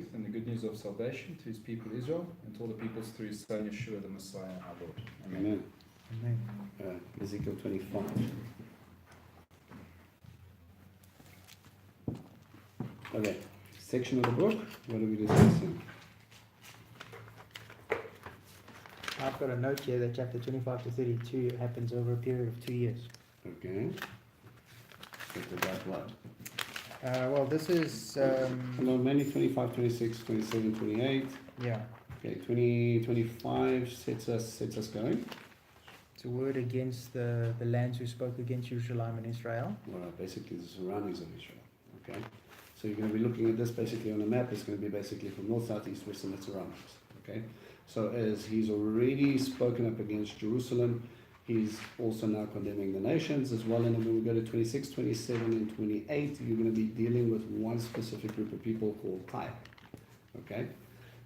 truth and the good news of salvation to his people Israel and to all the peoples through his son Yeshua the Messiah our Lord. Amen. Amen. Ezekiel 25. Okay, section of the book, what are we discussing? I've got a note here that chapter 25 to 32 happens over a period of 2 years. Okay. It's about what? Well, this is... No, mainly 25, 26, 27, 28. Yeah. Okay, 25 sets us going. It's a word against the lands who spoke against Jerusalem and Israel. Well, basically the surroundings of Israel. Okay. So you're going to be looking at this basically on a map. It's going to be basically from north, south, east, west, and its surroundings. Okay. So as he's already spoken up against Jerusalem, he's also now condemning the nations as well. And then when we go to 26, 27, and 28, you're going to be dealing with one specific group of people called Tyre. Okay.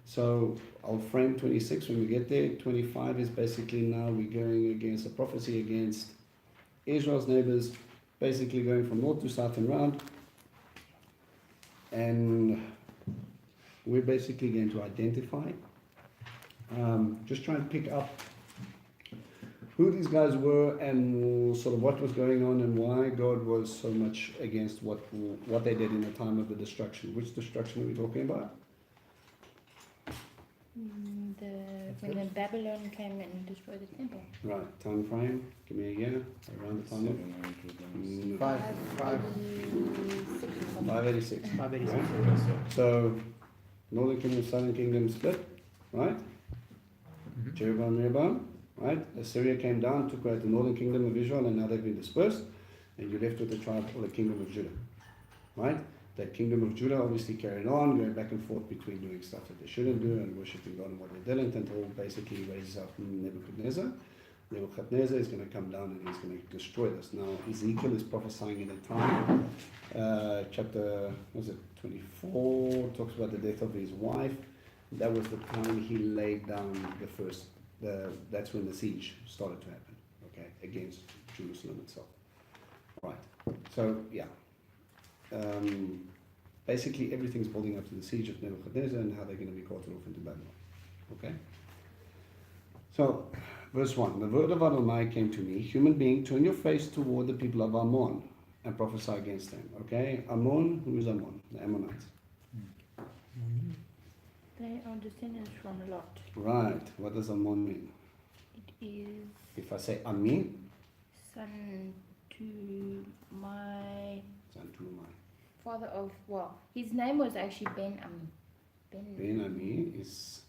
So I'll frame 26 when we get there. 25 is basically now we're going against a prophecy against Israel's neighbors, basically going from north to south and round. And we're basically going to identify, just try and pick up who these guys were and sort of what was going on and why God was so much against what they did in the time of the destruction. Which destruction are we talking about? When the Babylon came and destroyed the temple. Right, time frame, give me a year, around the time of 586. 586. Right? So, Northern Kingdom, Southern Kingdom split, right? Jeroboam, Rehoboam, right? Assyria came down, took out the Northern Kingdom of Israel, and now they've been dispersed, and you're left with the tribe or the Kingdom of Judah, right? That Kingdom of Judah obviously carried on, going back and forth between doing stuff that they shouldn't do and worshipping God and what they didn't, until basically raises up Nebuchadnezzar. Nebuchadnezzar is going to come down and he's going to destroy this. Now, Ezekiel is prophesying in a time, chapter, was it 24, talks about the death of his wife. That was the time he laid down the first, that's when the siege started to happen, okay, against Jerusalem itself. Right, so yeah. Basically everything's building up to the siege of Nebuchadnezzar and how they're going to be carted off into Babylon. Okay? So, verse 1. The word of Adonai came to me, human being, turn your face toward the people of Ammon and prophesy against them. Okay? Ammon, who is Ammon? The Ammonites. They are descendants from Lot. Right. What does Ammon mean? It is If I say Ami, son to my son to my. father of, well, his name was actually Ben Ami. Ben Ami is,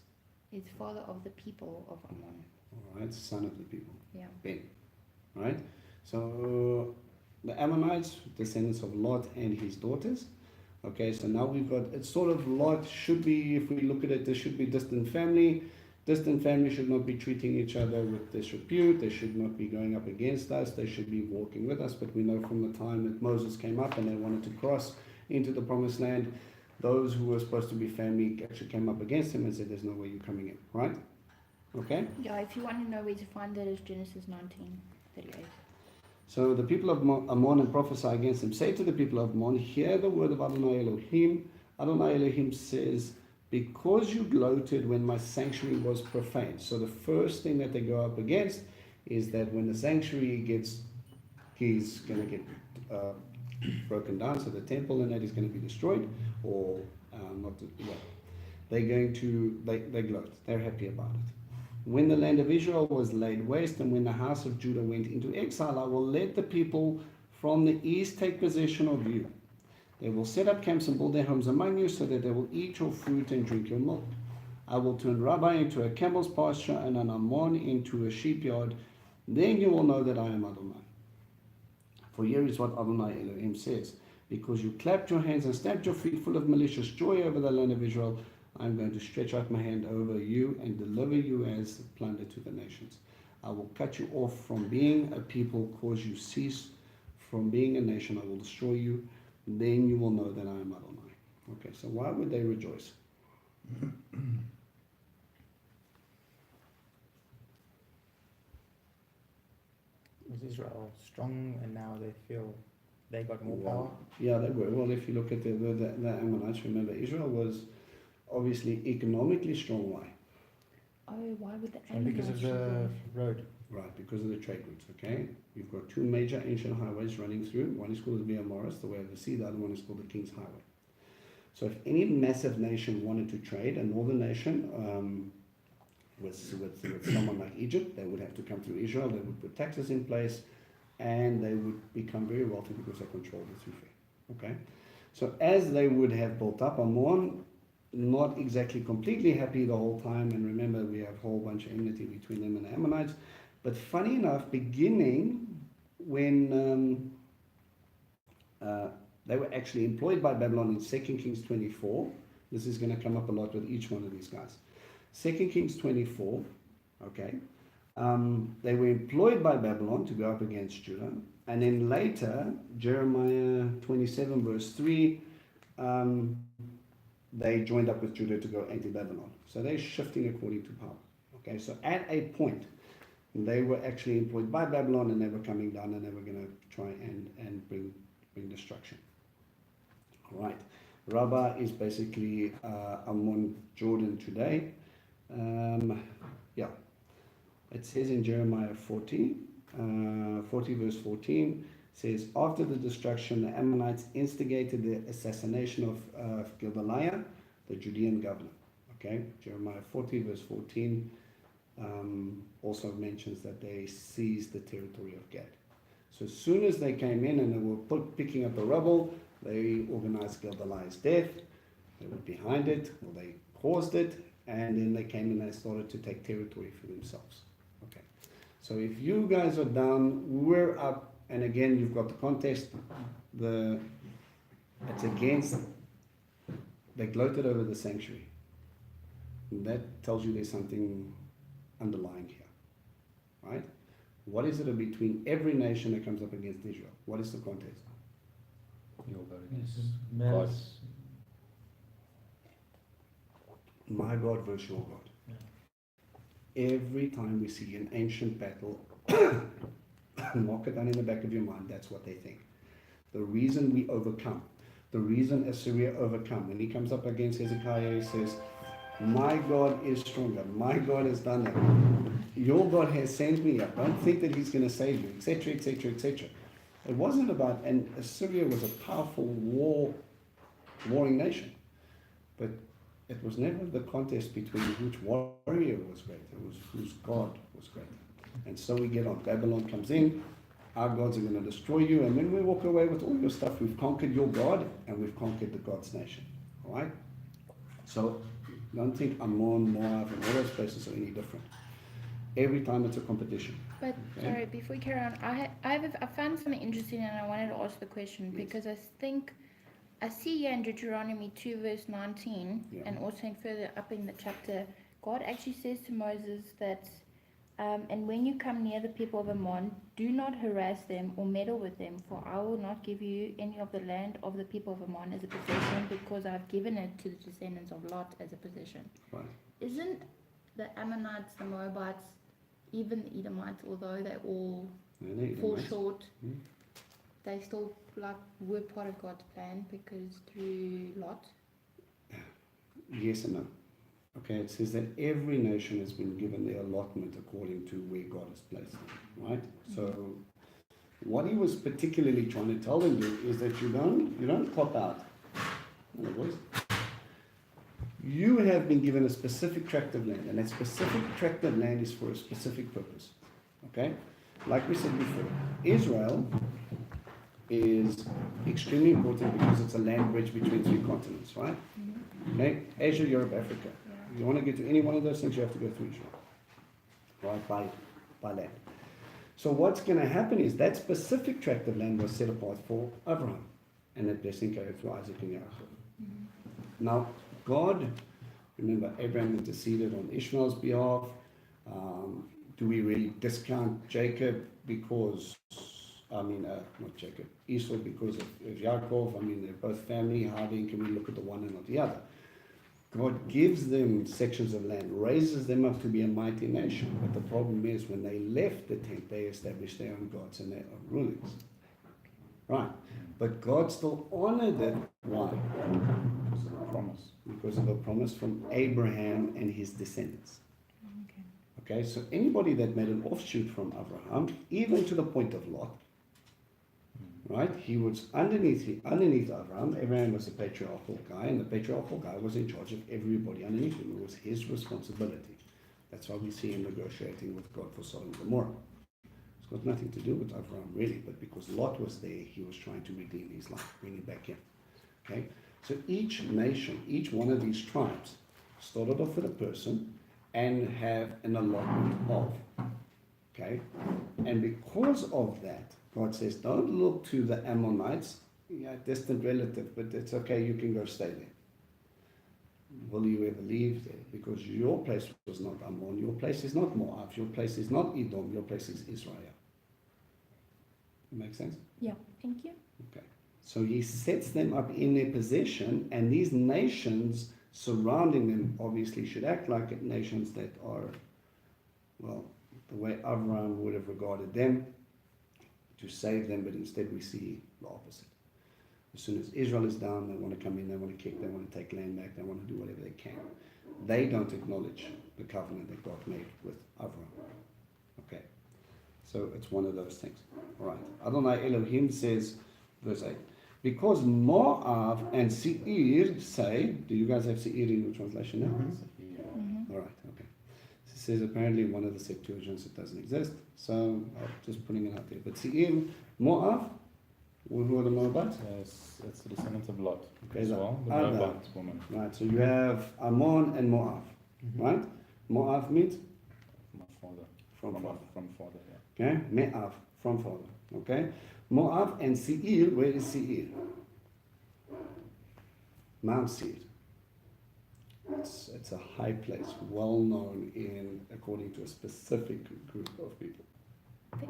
father of the people of Ammon. alright, son of the people. Yeah. Ben. Right? So the Ammonites, descendants of Lot and his daughters. Okay, so now we've got, it's sort of Lot should be, if we look at it, there should be distant family. Distant family should not be treating each other with disrepute. They should not be going up against us. They should be walking with us. But we know from the time that Moses came up and they wanted to cross into the promised land, those who were supposed to be family actually came up against him and said, there's no way you're coming in. Right? Okay? Yeah, if you want to know where to find that, it's Genesis 19:38. So the people of Ammon and prophesy against them. Say to the people of Ammon, hear the word of Adonai Elohim. Adonai Elohim says, because you gloated when my sanctuary was profaned. So the first thing that they go up against is that when the sanctuary he's going to get broken down, so the temple and that is going to be destroyed, or they're going to, they gloat, they're happy about it. When the land of Israel was laid waste, and when the house of Judah went into exile, I will let the people from the east take possession of you. They will set up camps and build their homes among you, so that they will eat your fruit and drink your milk. I will turn Rabbah into a camel's pasture and an Ammon into a sheepyard. Then you will know that I am Adonai. For here is what Adonai Elohim says. Because you clapped your hands and stamped your feet full of malicious joy over the land of Israel, I am going to stretch out my hand over you and deliver you as plunder to the nations. I will cut you off from being a people, cause you cease from being a nation. I will destroy you. Then you will know that I am Adonai. Okay, so why would they rejoice? Was Israel strong and now they feel they got more power? Yeah, they were. Well, if you look at the Ammonites, remember Israel obviously economically strong. Why? Oh, why would the And because of Ammonites the rule? road. Right, because of the trade routes, okay? You've got two major ancient highways running through. One is called the Via Maris, the way of the sea. The other one is called the King's Highway. So if any massive nation wanted to trade, a northern nation with someone like Egypt, they would have to come through Israel. They would put taxes in place, and they would become very wealthy because they controlled the through trade. Okay? So as they would have built up, Ammon, not exactly completely happy the whole time, and remember we have a whole bunch of enmity between them and the Ammonites. But funny enough, beginning when they were actually employed by Babylon in 2 Kings 24, this is going to come up a lot with each one of these guys. 2 Kings 24, okay, they were employed by Babylon to go up against Judah, and then later, Jeremiah 27 verse 3, they joined up with Judah to go anti-Babylon. So they're shifting according to power. Okay, so at a point, they were actually employed by Babylon, and they were coming down, and they were going to try and bring destruction. All right, Rabbah is basically Ammon, Jordan today. Yeah, it says in Jeremiah 40 verse 14, says, after the destruction, the Ammonites instigated the assassination of Gedaliah, the Judean governor. Okay, Jeremiah 40 verse 14 also mentions that they seized the territory of Gad. So as soon as they came in and they were picking up the rubble, they organized Gedaliah's death. They were behind it, or they caused it, and then they came and they started to take territory for themselves. Okay, so if you guys are down, we're up. And again, you've got the context, it's against, they gloated over the sanctuary. And that tells you there's something underlying here, right? What is it between every nation that comes up against Israel? What is the context? You'll go against Malice. My God versus your God. Every time we see an ancient battle, mark it down in the back of your mind, that's what they think. The reason we overcome, the reason Assyria overcome, when he comes up against Hezekiah, he says, my God is stronger, my God has done that, your God has sent me up, don't think that he's going to save you, etc., etc., etc. It wasn't about, and Assyria was a powerful warring nation, but it was never the contest between which warrior was great, it was whose God was great. And so we get on. Babylon comes in, our gods are going to destroy you, and when we walk away with all your stuff, we've conquered your God, and we've conquered the God's nation. All right? So don't think Ammon, Moab, and all those places are any different. Every time it's a competition. But Okay. sorry, before we carry on, I found something interesting, and I wanted to ask the question because I see here in Deuteronomy 2 verse 19, Yeah. and also further up in the chapter, God actually says to Moses that, and when you come near the people of Ammon, do not harass them or meddle with them, for I will not give you any of the land of the people of Ammon as a possession, because I've given it to the descendants of Lot as a possession. Right. Isn't the Ammonites, the Moabites, even the Edomites, although they all fall short, they still were part of God's plan because through Lot? Yes and no. Okay, it says that every nation has been given their allotment according to where God has placed them, right? So what he was particularly trying to tell them is that you don't pop out. No, boys. You have been given a specific tract of land, and that specific tract of land is for a specific purpose. Okay? Like we said before, Israel is extremely important because it's a land bridge between three continents, right? Okay? Asia, Europe, Africa. You want to get to any one of those things, you have to go through Israel, right? By land. So what's going to happen is that specific tract of land was set apart for Abraham, and that blessing carried through Isaac and Yaakov. Now, God, remember, Abraham interceded on Ishmael's behalf. Do we really discount Jacob because, not Jacob, Esau because of Yaakov? I mean, they're both family. How then can we look at the one and not the other? God gives them sections of land, raises them up to be a mighty nation. But the problem is when they left the tent, they established their own gods and their own rulings. Right. But God still honored it. Why? Because of the promise. because of a promise from Abraham and his descendants. Okay. Okay, so anybody that made an offshoot from Abraham, even to the point of Lot, right? He was underneath Abraham. Abraham was a patriarchal guy, and the patriarchal guy was in charge of everybody underneath him. It was his responsibility. That's why we see him negotiating with God for Sodom and Gomorrah. It's got nothing to do with Abraham really, but because Lot was there, he was trying to redeem his life, bring it back in. Okay, so each nation, each one of these tribes, started off with a person and have an allotment of. Okay, and because of that, God says, don't look to the Ammonites, yeah, distant relative, but it's okay, you can go stay there. Will you ever leave there? Because your place was not Ammon, your place is not Moab, your place is not Edom, your place is Israel. Make sense? Yeah, thank you. Okay. So he sets them up in their possession, and these nations surrounding them obviously should act like nations that are, well, the way Abraham would have regarded them, to save them, but instead we see the opposite. As soon as Israel is down, they want to come in, they want to kick, they want to take land back, they want to do whatever they can. They don't acknowledge the covenant that God made with Abraham. Okay, so it's one of those things. All right, Adonai Elohim says, verse 8, because Moab and Seir say, do you guys have Seir in your translation now? Mm-hmm. All right, okay. It says apparently one of the Septuagints it doesn't exist, so I'm just putting it out there. But Seir, Moab, who are the Moabites? It's the descendant of Lot Okay, as the well, the other. Moabite woman. Right, so you have Ammon and Moab, right? Moab means My father. from father. From father, yeah. Okay, Me'av, from father. Okay, Moab and Seir, where is Seir? Mount Seir. It's a high place, well known according to a specific group of people. Yeah,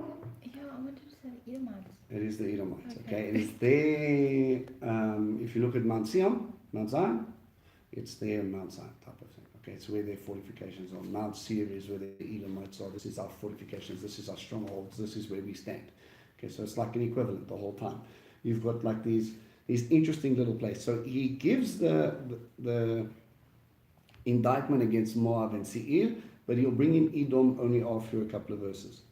I wanted to say Edomites. It is the Edomites. Okay, Okay. it is there. If you look at Mount Zion, it's there in Mount Zion type of thing. Okay, it's where their fortifications are. Mount Seir is where the Edomites are. This is our fortifications. This is our strongholds. This is where we stand. Okay, so it's like an equivalent the whole time. You've got like these interesting little places. So he gives the indictment against Moab and Seir, but he'll bring in Edom only after a couple of verses.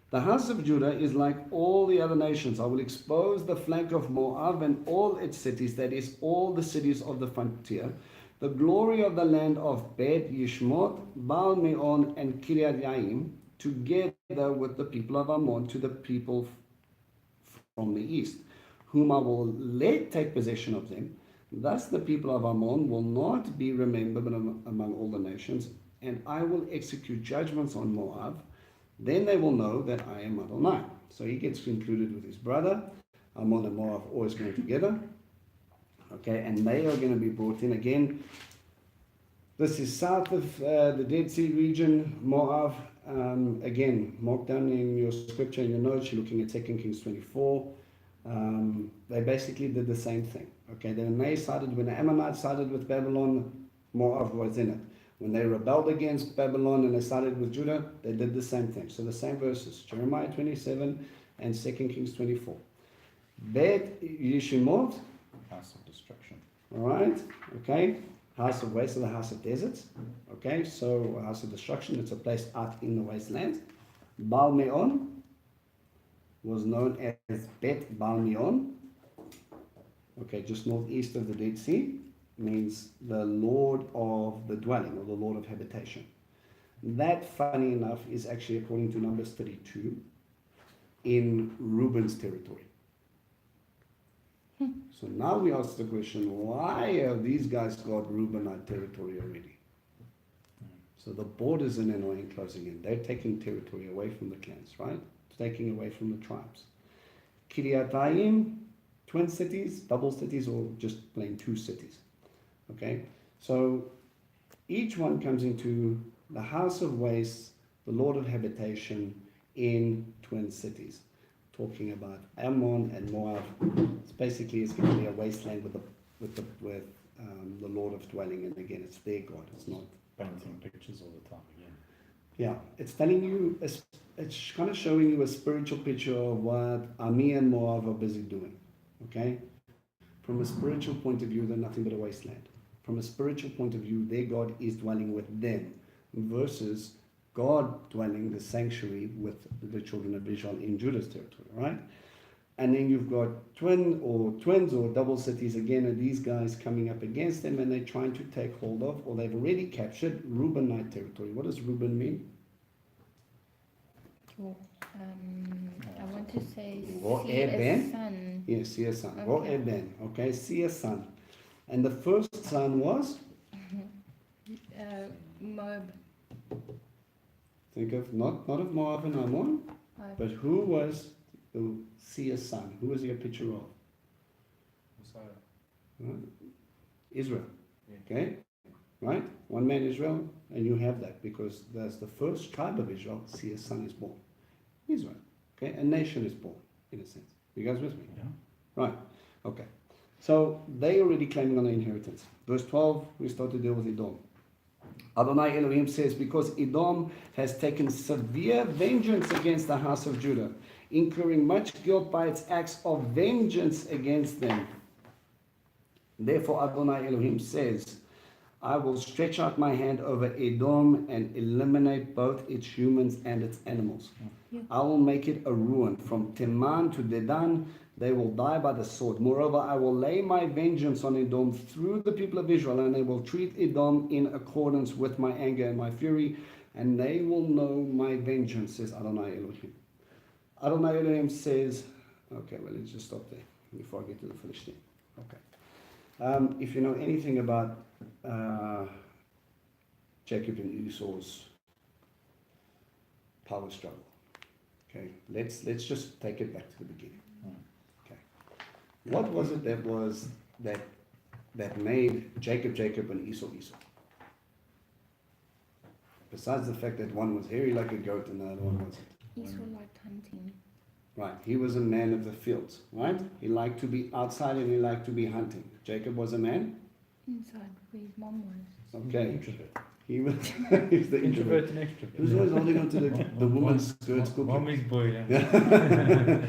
The house of Judah is like all the other nations. I will expose the flank of Moab and all its cities, that is, all the cities of the frontier, the glory of the land of Bet Yishmot, Baal Meon, and Kiryat Yaim, together with the people of Ammon, to the people from the east, whom I will let take possession of them. Thus the people of Ammon will not be remembered among all the nations, and I will execute judgments on Moab. Then they will know that I am Adonai. So he gets included with his brother. Ammon and Moab always going together. Okay, and they are going to be brought in again. This is south of the Dead Sea region, Moab. Again, mark down in your scripture, in your notes, you're looking at 2 Kings 24. They basically did the same thing. Okay, when the Ammonites sided with Babylon, Moab was in it. When they rebelled against Babylon and they sided with Judah, they did the same thing. So the same verses, Jeremiah 27 and 2 Kings 24. Bet Yeshimot, House of destruction. all right, okay, house of waste, or the house of deserts, okay, so house of destruction, it's a place out in the wasteland. Baal Meon was known as Bet Baal Meon, okay, just northeast of the Dead Sea, means the Lord of the dwelling, or the Lord of habitation. That, funny enough, is actually, according to Numbers 32, in Reuben's territory. So now we ask the question, why have these guys got Reubenite territory already? So the borders in are enclosing in. They're taking territory away from the clans, right? Taking away from the tribes. Kiryatayim, twin cities, double cities, or just plain two cities. Okay, so each one comes into the house of waste, the Lord of habitation in twin cities. Talking about Ammon and Moab. It's basically it's going to be a wasteland with the Lord of dwelling, and again, it's their God. It's not Painting pictures all the time again. Yeah, it's telling you, it's kind of showing you a spiritual picture of what Ami and Moab are busy doing. Okay, From a spiritual point of view, they're nothing but a wasteland. From a spiritual point of view, their God is dwelling with them, versus God dwelling the sanctuary with the children of Israel in Judah's territory, right? And then you've got twins or double cities again, and these guys coming up against them, and they're trying to take hold of, or they've already captured, Reubenite territory. What does Reuben mean? I want to say see Ben? a son. Yes, see a son. Okay. Ben. Okay, see a son. And the first son was? Moab. Think of, not of Moab and Ammon, but who was the seer's son? Who was he a picture of? Messiah. Israel. Yeah. Okay? Right? One man Israel, and you have that because there's the first tribe of Israel, seer's son is born. Israel. Okay? A nation is born, in a sense. You guys with me? Yeah. Right. Okay. So they already claiming on the inheritance. Verse 12, we start to deal with Edom. Adonai Elohim says, because Edom has taken severe vengeance against the house of Judah, incurring much guilt by its acts of vengeance against them. Therefore Adonai Elohim says, I will stretch out my hand over Edom and eliminate both its humans and its animals. Yeah. I will make it a ruin. From Teman to Dedan, they will die by the sword. Moreover, I will lay my vengeance on Edom through the people of Israel, and they will treat Edom in accordance with my anger and my fury, and they will know my vengeance, says Adonai Elohim. Adonai Elohim says, okay, well, let's just stop there before I get to the Philistine. Okay. If you know anything about Jacob and Esau's power struggle, okay, let's just take it back to the beginning. Okay, what was it that made Jacob and Esau? Besides the fact that one was hairy like a goat and the other one wasn't. Esau liked hunting. Right, he was a man of the fields, right? He liked to be outside and he liked to be hunting. Jacob was a man? Inside, where his mom was. Okay. Introvert. He was he's the introvert. and extrovert. He was always holding on to the woman's skirts cooking. Mommy's boy, yeah.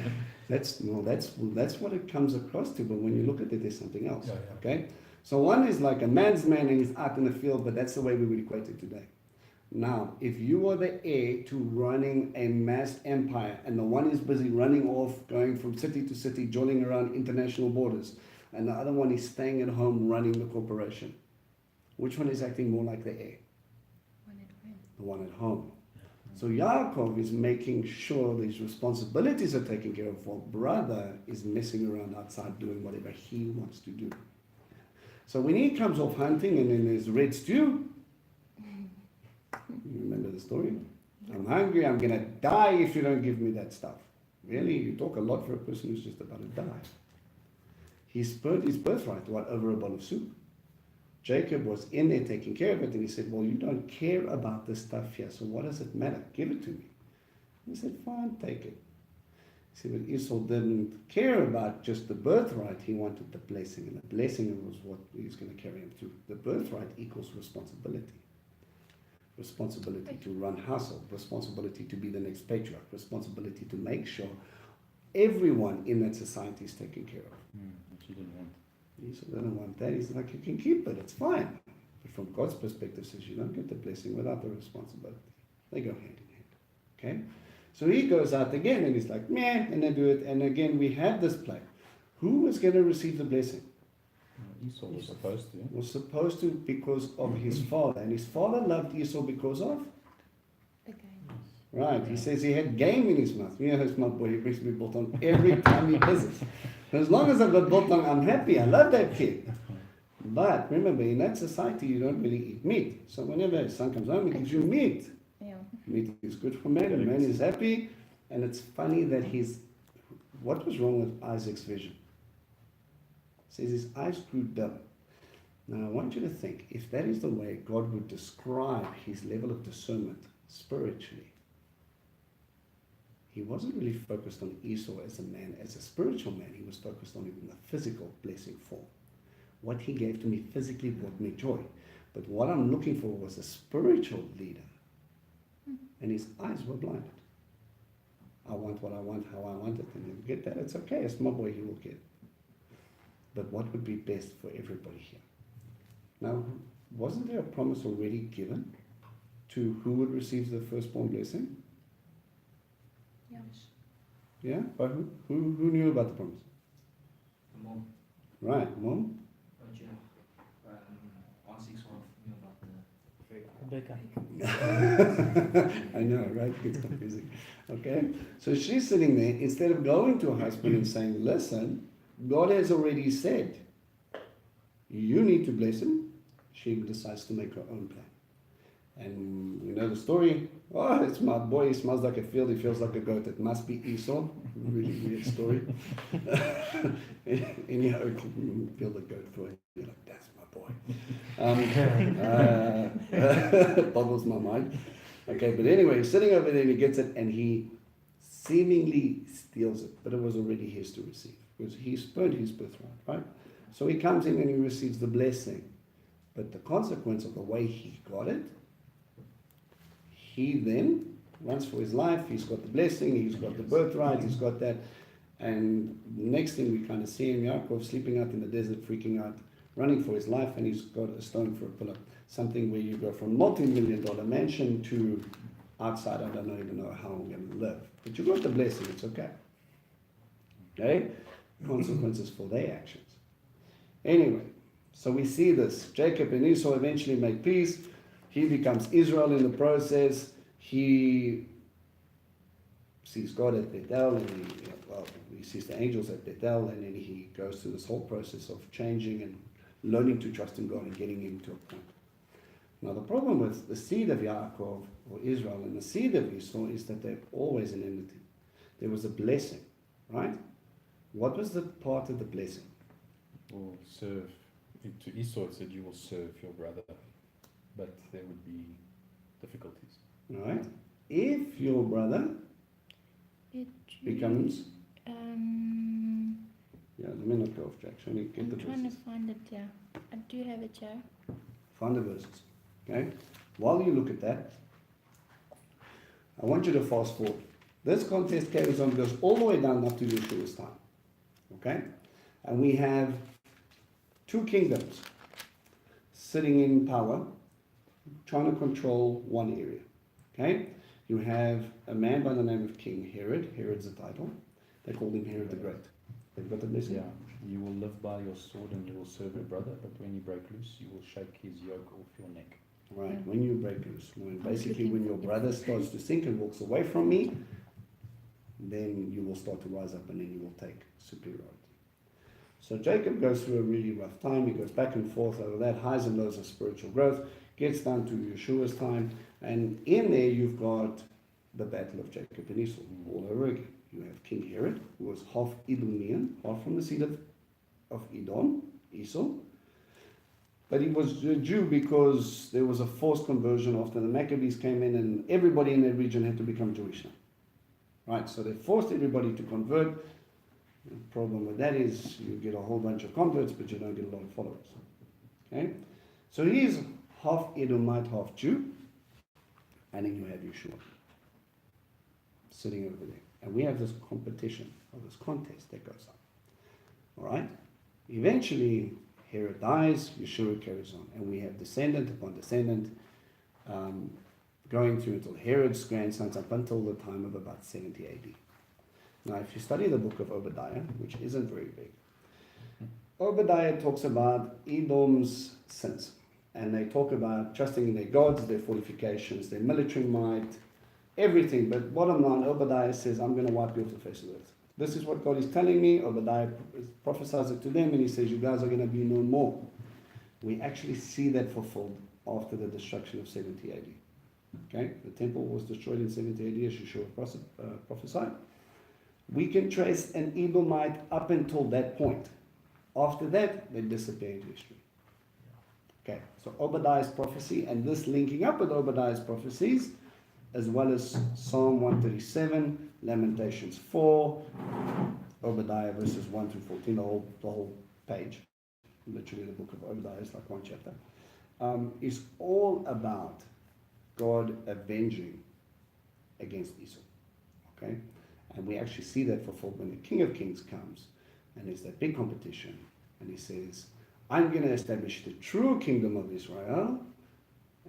That's what it comes across to, but when you look at it, there's something else. Yeah, yeah. Okay? So one is like a man's man and he's out in the field, but that's the way we would equate it today. Now, if you are the heir to running a mass empire, and the one is busy running off, going from city to city, jolting around international borders, and the other one is staying at home running the corporation, which one is acting more like the heir? One at home. The one at home. So Yaakov is making sure these responsibilities are taken care of, while brother is messing around outside doing whatever he wants to do. So when he comes off hunting and then there's red stew, you remember the story? I'm hungry, I'm going to die if you don't give me that stuff. Really? You talk a lot for a person who's just about to die. He spurned his birthright, what, over a bowl of soup. Jacob was in there taking care of it, and he said, well, you don't care about this stuff here, so what does it matter? Give it to me. He said, fine, take it. He said, but Esau didn't care about just the birthright, he wanted the blessing, and the blessing was what he was going to carry him through. The birthright equals responsibility. Responsibility to run household, responsibility to be the next patriarch, responsibility to make sure everyone in that society is taken care of. Which he didn't want. Esau didn't want that. He's like, you can keep it, it's fine. But from God's perspective, says you don't get the blessing without the responsibility. They go hand in hand. Okay? So he goes out again and he's like, meh, and they do it. And again, we have this play. Who was going to receive the blessing? Esau was supposed to. Was supposed to because of his father. And his father loved Esau because of? The game. Right. He says he had game in his mouth. You know, his mouth boy, he brings me biltong every time he visits. As long as I've got biltong, I'm happy. I love that kid. But remember, in that society, you don't really eat meat. So whenever his son comes home, he gives you meat. Yeah. Meat is good for man, and man is happy. And it's funny that what was wrong with Isaac's vision? It says his eyes grew dim. Now I want you to think, if that is the way God would describe his level of discernment spiritually, he wasn't really focused on Esau as a man, as a spiritual man. He was focused on him in the physical blessing form. What he gave to me physically brought me joy. But what I'm looking for was a spiritual leader. And his eyes were blinded. I want what I want, how I want it. And he'll get that. It's okay. It's my boy, he will get. but what would be best for everybody here. Now, wasn't there a promise already given to who would receive the firstborn blessing? Yeah. Yeah? By who? Who knew about the promise? Mom, Right, Mom? you know, Ozzy's wife knew about the Rebecca. I know, right? It's confusing. Okay? So she's sitting there, instead of going to her husband and saying, listen, God has already said, you need to bless him. She decides to make her own plan. And you know the story. Oh, it's my boy. He smells like a field. He feels like a goat. It must be Esau. Really weird story. Anyhow, you feel the goat for it. You're like, that's my boy. Boggles my mind. Okay, but anyway, he's sitting over there and he gets it and he seemingly steals it, but it was already his to receive. Because he spurned his birthright, right? So he comes in and he receives the blessing. But the consequence of the way he got it, he then runs for his life. He's got the blessing, he's got the birthright, he's got that. And the next thing we kind of see him, Yaakov, sleeping out in the desert, freaking out, running for his life, and he's got a stone for a pillow. Something where you go from multi-million-dollar mansion to outside, I don't even know how I'm going to live. But you got the blessing, it's okay. Okay? Consequences for their actions. Anyway, so we see this. Jacob and Esau eventually make peace. He becomes Israel in the process. He sees God at Bethel, and he sees the angels at Bethel, and then he goes through this whole process of changing and learning to trust in God and getting him to a point. Now the problem with the seed of Yaakov, or Israel, and the seed of Esau is that they're always in enmity. There was a blessing, right? What was the part of the blessing? Will serve. To Esau it said you will serve your brother, but there would be difficulties. Right? If your brother becomes... Yeah, let me not go off track. Shall we get I'm the trying verses? to find it, yeah. I do have it, yeah. Find the verses. Okay? While you look at that, I want you to fast forward. This contest carries on, goes all the way down up to Yeshua's time. Okay? And we have two kingdoms sitting in power, trying to control one area. Okay? You have a man by the name of King Herod. Herod's a title. They called him Herod the Great. They've got the blessing. Yeah, you will live by your sword and you will serve your brother, but when you break loose, you will shake his yoke off your neck. Right, Yeah. when you break loose. When I was basically looking when for your the brother verse. starts to sink and walks away from me, then you will start to rise up and then you will take superiority. So Jacob goes through a really rough time. He goes back and forth over that, highs and lows of spiritual growth, gets down to Yeshua's time, and in there you've got the battle of Jacob and Esau all over again. You have King Herod, who was half Edomian, half from the seed of Edom, Esau. But he was a Jew because there was a forced conversion after the Maccabees came in and everybody in that region had to become Jewish now. Right, so they forced everybody to convert. The problem with that is you get a whole bunch of converts, but you don't get a lot of followers. Okay? So he's half Edomite, half Jew. And then you have Yeshua sitting over there. And we have this competition, or this contest that goes on. All right? Eventually, Herod dies, Yeshua carries on. And we have descendant upon descendant going through until Herod's grandsons up until the time of about 70 AD. Now, if you study the book of Obadiah, which isn't very big, Obadiah talks about Edom's sins. And they talk about trusting in their gods, their fortifications, their military might, everything. But bottom line, Obadiah says, I'm going to wipe you off the face of the earth. This is what God is telling me. Obadiah prophesies it to them, and he says, you guys are going to be no more. We actually see that fulfilled after the destruction of 70 AD. Okay, the temple was destroyed in 70 AD, as Yeshua prophesied. We can trace an Edomite up until that point. After that, they disappear into history. Okay, so Obadiah's prophecy, and this linking up with Obadiah's prophecies, as well as Psalm 137, Lamentations 4, Obadiah verses 1 through 14, the whole page, literally the book of Obadiah is like one chapter, is all about God avenging against Esau. Okay? And we actually see that fulfilled when the King of Kings comes, and there's that big competition, And he says, I'm going to establish the true kingdom of Israel.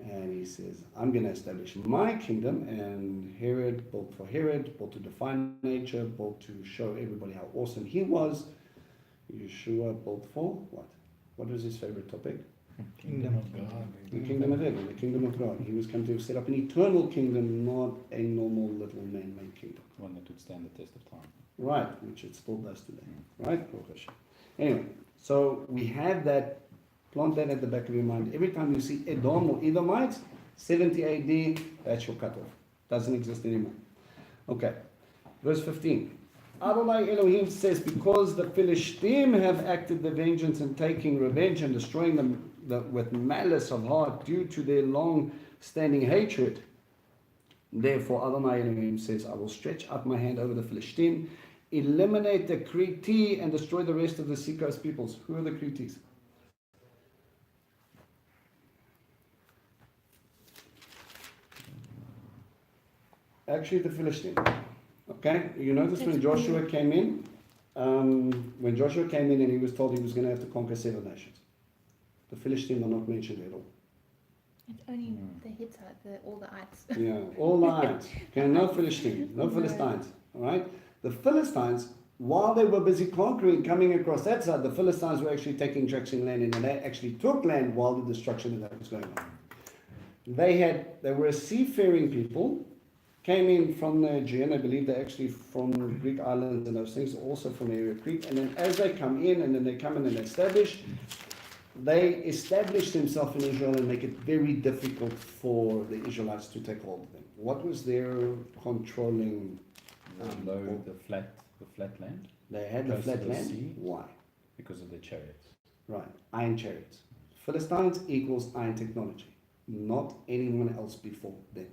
And he says, I'm going to establish my kingdom. And Herod built for Herod, built to define nature, built to show everybody how awesome he was. Yeshua built for what? What was his favorite topic? Kingdom of God. The kingdom of heaven, the kingdom of God. He was come to set up an eternal kingdom, not a normal little man-made kingdom. One that would stand the test of time. Right, which it still does today. Right? Anyway, so we have that, plant that at the back of your mind. Every time you see Edom or Edomites, 70 AD, that's your cutoff. Doesn't exist anymore. Okay, verse 15. Adonai Elohim says, because the Philistine have acted the vengeance and taking revenge and destroying them with malice of heart due to their long-standing hatred, therefore Adonai Elohim says, I will stretch out my hand over the Philistine, eliminate the Crete and destroy the rest of the seacoast peoples. Who are the Cretes? Actually, the Philistine. Okay, you notice when Joshua came in, and he was told he was going to have to conquer 7 nations. The Philistines are not mentioned at all. It's only the Hittite, all the ites. Yeah, all the ites. Okay, no Philistines, no Philistines. All right, the Philistines, while they were busy conquering, coming across that side, the Philistines were actually taking tracts in land, and they actually took land while the destruction of that was going on. They were a seafaring people. Came in from the Aegean, I believe they're actually from Greek islands and those things, also from the area of Crete. And then as they come in, and then they come in and they establish themselves in Israel and make it very difficult for the Israelites to take hold of them. What was their controlling? The flat land. They had the close to flat the land. sea. Why? Because of their chariots. Right, iron chariots. Philistines equals iron technology, not anyone else before them.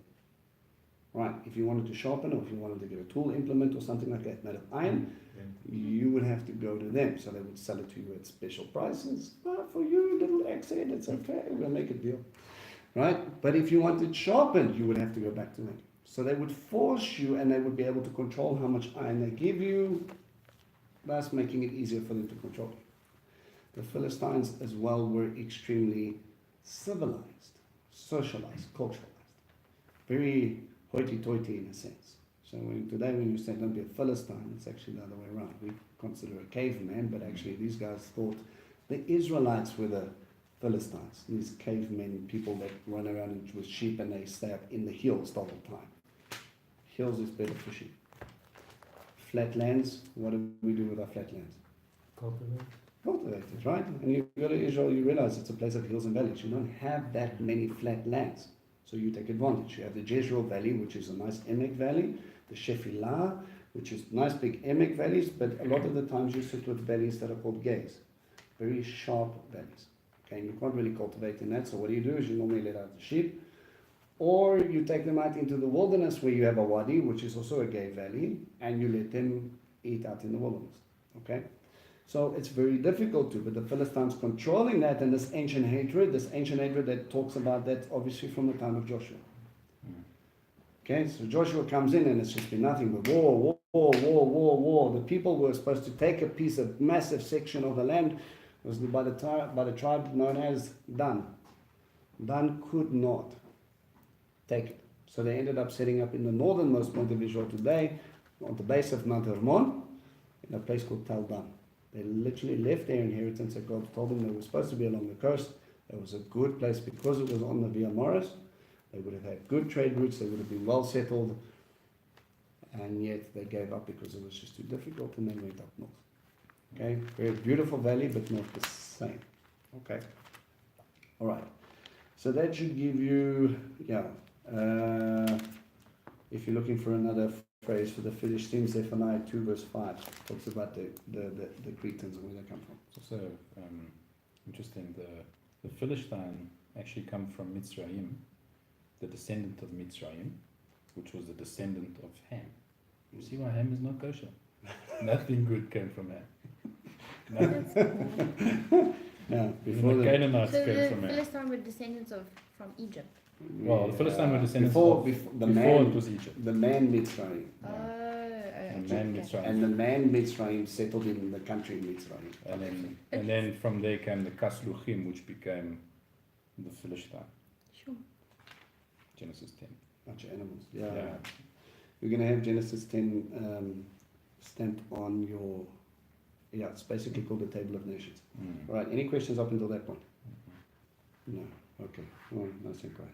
Right, if you wanted to sharpen or if you wanted to get a tool implement or something like that made of iron, you would have to go to them. So they would sell it to you at special prices. For you, little accent, it's okay, we'll make a deal. Right, but if you wanted sharpened, you would have to go back to them. So they would force you and they would be able to control how much iron they give you, thus making it easier for them to control you. The Philistines as well were extremely civilized, socialized, culturalized. Very hoity-toity in a sense. So today when you say don't be a Philistine, it's actually the other way around. We consider a caveman, but actually these guys thought the Israelites were the Philistines. These cavemen, people that run around with sheep and they stay up in the hills the whole time. Hills is better for sheep. Flatlands, what do we do with our flatlands? Cultivated, right? And you go to Israel, you realize it's a place of hills and valleys. You don't have that many flat lands. So you take advantage. You have the Jezreel Valley, which is a nice Emek Valley, the Shephelah, which is nice big Emek valleys, but a lot of the times you sit with valleys that are called gays, very sharp valleys. Okay, and you can't really cultivate in that. So what you do is you normally let out the sheep, or you take them out into the wilderness where you have a wadi, which is also a gay valley, and you let them eat out in the wilderness. Okay. So it's very difficult to, but the Philistines controlling that and this ancient hatred that talks about that obviously from the time of Joshua. Okay, so Joshua comes in and it's just been nothing but war. The people were supposed to take a piece of massive section of the land. It was by the tribe known as Dan. Dan could not take it. So they ended up setting up in the northernmost point of Israel today, on the base of Mount Hermon, in a place called Tel Dan. They literally left their inheritance that God told them they were supposed to be along the coast. It was a good place because it was on the Via Maris. They would have had good trade routes. They would have been well settled. And yet they gave up because it was just too difficult and they went up north. Okay, very beautiful valley, but not the same. Okay. All right. So that should give you, if you're looking for another phrase for the Philistines, Zephaniah 2 verse 5 talks about the Cretans and where they come from. It's also interesting, the Philistine actually come from Mitzrayim, the descendant of Mitzrayim, which was the descendant of Ham. You see why Ham is not kosher? Nothing good came from Ham. Nothing. Yeah, Before the Canaanites So came the from Ham. Philistines were descendants from Egypt. Well, the Philistines were descendants before of, the before man, it was Egypt. the man Mitzrayim. Oh, And man okay. Mitzrayim. And the man Mitzrayim settled in the country Mitzrayim. And then from there came the Kasluchim, which became the Philistine. Sure. Genesis 10. Bunch of animals. Yeah. Yeah. We're going to have Genesis 10 stamped on your, yeah, it's basically called the Table of Nations. Mm. Right, any questions up until that point? No, okay, well, that's great.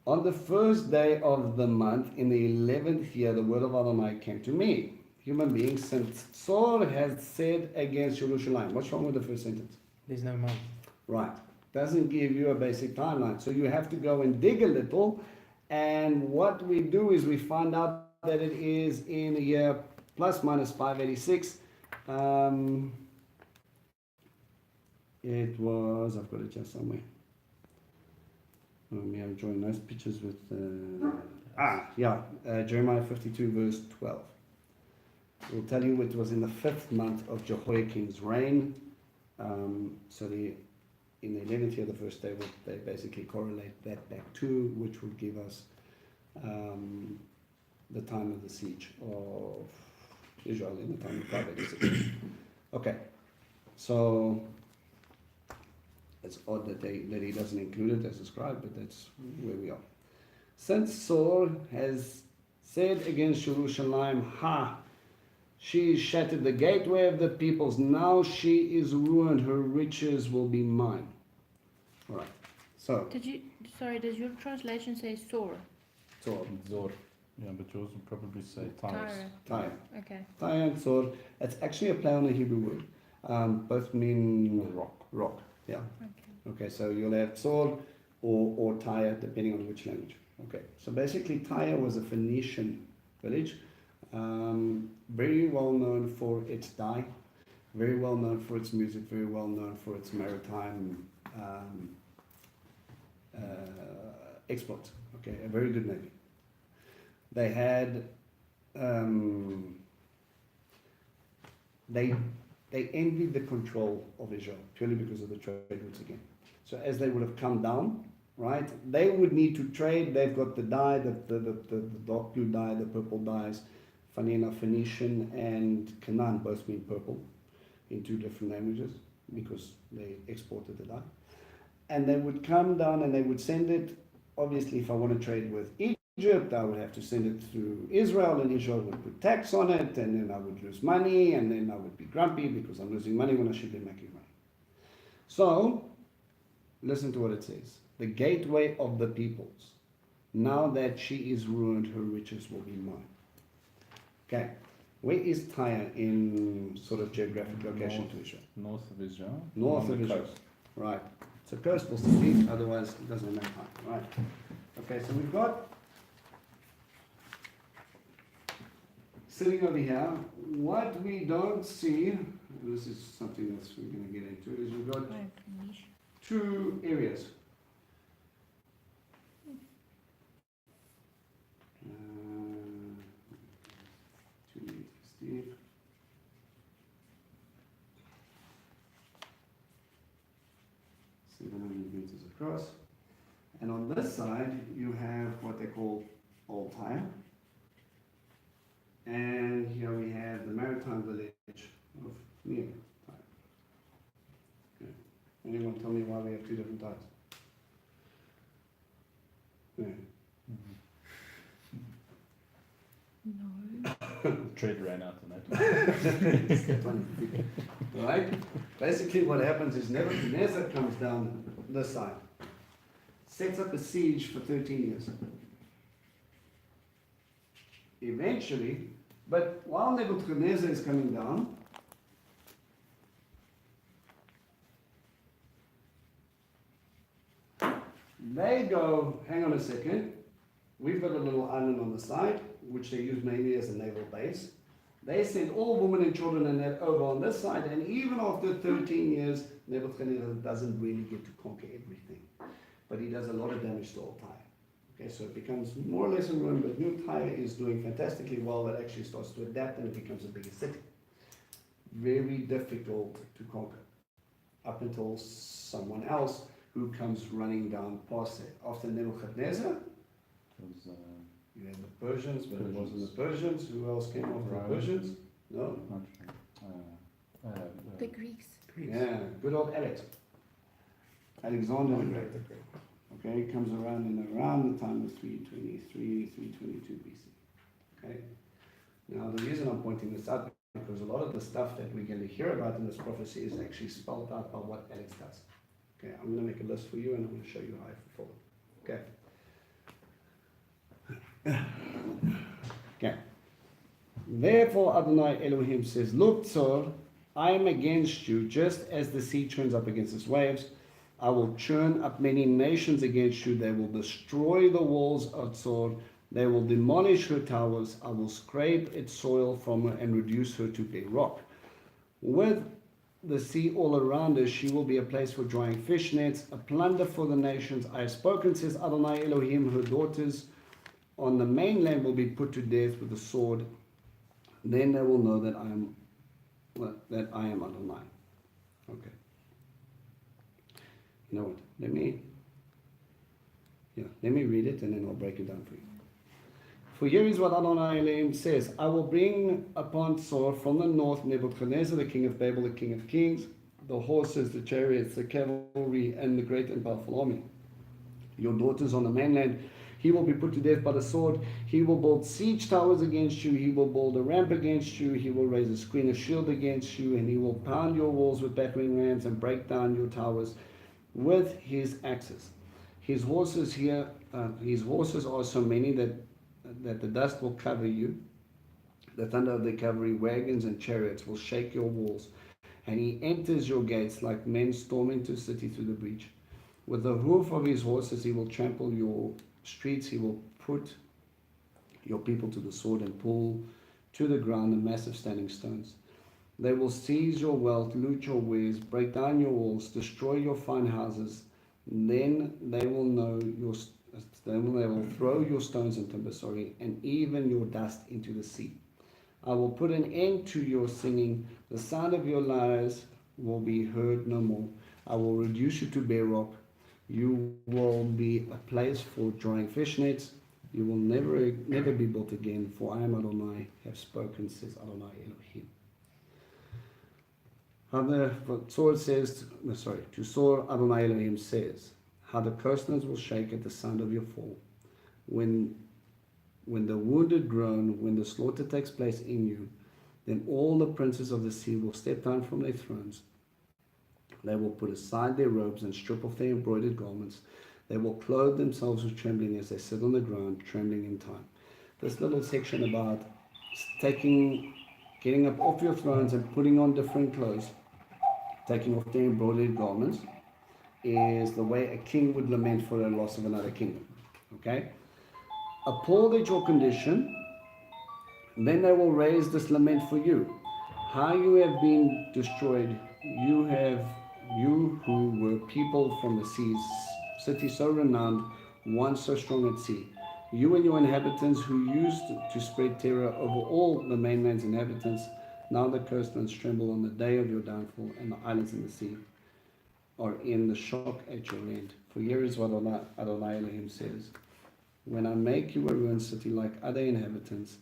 On the first day of the month, in the 11th year, the word of Adonai came to me. Human being, since Saul has said against Jerusalem. What's wrong with the first sentence? There's no month. Right, doesn't give you a basic timeline. So you have to go and dig a little. And what we do is we find out that it is in the year plus minus 586. It was, I've got it just somewhere. I'm drawing nice pictures with, Jeremiah 52 verse 12. It will tell you it was in the 5th month of Jehoiakim's reign. So in the 11th year, the first day, they basically correlate that back to, which would give us the time of the siege of Israel in the time of 586. Okay, so it's odd that he doesn't include it as a scribe, but that's where we are. Since Saul has said against Jerusalem, she shattered the gateway of the peoples, now she is ruined, her riches will be mine. All right, so. Does your translation say sore? Zor. Zor. Yeah, but yours would probably say Tyrus. Tyre. Okay. Tyre and Zor. It's actually a play on a Hebrew word. Both mean rock. Yeah. Okay. Okay, so you'll have Zor or Tyre, depending on which language. Okay, so basically Tyre was a Phoenician village, very well known for its dye, very well known for its music, very well known for its maritime exploits. Okay, a very good navy. They had, they envied the control of Israel purely because of the trade routes again. So as they would have come down, right, they would need to trade. They've got the dye, the dark blue dye, the purple dyes. Funny enough, Phoenician and Canaan both mean purple in two different languages because they exported the dye. And they would come down and they would send it. Obviously, if I want to trade with Egypt, I would have to send it through Israel, and Israel would put tax on it, and then I would lose money, and then I would be grumpy because I'm losing money when I should be making money. So, listen to what it says. The gateway of the peoples. Now that she is ruined, her riches will be mine. Okay, where is Tyre in sort of geographic location to Israel? North of Israel. North of Israel. Right. It's a coastal city, otherwise it doesn't matter. Right. Okay, so we've got sitting over here, what we don't see, this is something that we're going to get into, is we've got two areas. Steve. Meters across, and on this side you have what they call Old Tyre, and here we have the maritime village of Near Tyre. Okay. Anyone tell me why we have two different types? Yeah. No. Trade ran out on that. Right? Basically what happens is Nebuchadnezzar comes down this side, sets up a siege for 13 years. Eventually, but while Nebuchadnezzar is coming down, they go, hang on a second, we've got a little island on the side, which they use mainly as a naval base. They send all women and children and that over on this side, and even after 13 years, Nebuchadnezzar doesn't really get to conquer everything. But he does a lot of damage to Old Tyre. Okay, so it becomes more or less a ruin, but New Tyre is doing fantastically well. It actually starts to adapt and it becomes a bigger city. Very difficult to conquer, up until someone else who comes running down past it. After Nebuchadnezzar, It was You had the Persians, but it wasn't the Persians. Who else came after the Rome. Persians? No. Not The Greeks. Yeah, good old Alex. Alexander the Great. Okay, he comes around in around the time of 323, 322 BC. Okay. Now the reason I'm pointing this out because a lot of the stuff that we're going to hear about in this prophecy is actually spelled out by what Alex does. Okay, I'm going to make a list for you and I'm going to show you how I fulfill it. Okay. Okay. Therefore Adonai Elohim says, look, Tzor, I am against you, just as the sea churns up against its waves. I will churn up many nations against you. They will destroy the walls of Tzor. They will demolish her towers. I will scrape its soil from her and reduce her to bare rock. With the sea all around her, she will be a place for drying fish nets, a plunder for the nations. I have spoken, says Adonai Elohim. Her daughters on the mainland will be put to death with the sword. Then they will know that I am Adonai. Okay. You know what? Let me read it and then I'll break it down for you. For here is what Adonai Elohim says: I will bring upon Tzor from the north Nebuchadnezzar, the king of Babel, the king of kings, the horses, the chariots, the cavalry, and the great and powerful army. Your daughters on the mainland, he will be put to death by the sword. He will build siege towers against you. He will build a ramp against you. He will raise a screen of shield against you, and he will pound your walls with battering rams and break down your towers with his axes. His horses are so many that the dust will cover you. The thunder of the cavalry, wagons and chariots will shake your walls, and he enters your gates like men storming into a city through the breach. With the hoof of his horses he will trample your streets. He will put your people to the sword and pull to the ground the massive standing stones. They will seize your wealth, loot your wares, break down your walls, destroy your fine houses. Then they will throw your stones and timber, and even your dust into the sea. I will put an end to your singing. The sound of your lyres will be heard no more. I will reduce you to bare rock. You will be a place for drying fish nets. You will never be built again, for I am Adonai, have spoken, says Adonai Elohim. To Tzor, Adonai Elohim says, how the coastlands will shake at the sound of your fall. When the wounded groan, when the slaughter takes place in you, then all the princes of the sea will step down from their thrones. They will put aside their robes and strip off their embroidered garments. They will clothe themselves with trembling as they sit on the ground, trembling in time. This little section about getting up off your thrones and putting on different clothes, taking off their embroidered garments, is the way a king would lament for the loss of another kingdom. Okay? Appalled at your condition, then they will raise this lament for you. How you have been destroyed, you who were people from the seas, city so renowned, once so strong at sea. You and your inhabitants who used to spread terror over all the mainland's inhabitants, now the coastlands tremble on the day of your downfall, and the islands in the sea are in the shock at your end. For here is what Adonai Elohim says: when I make you a ruined city like other inhabitants,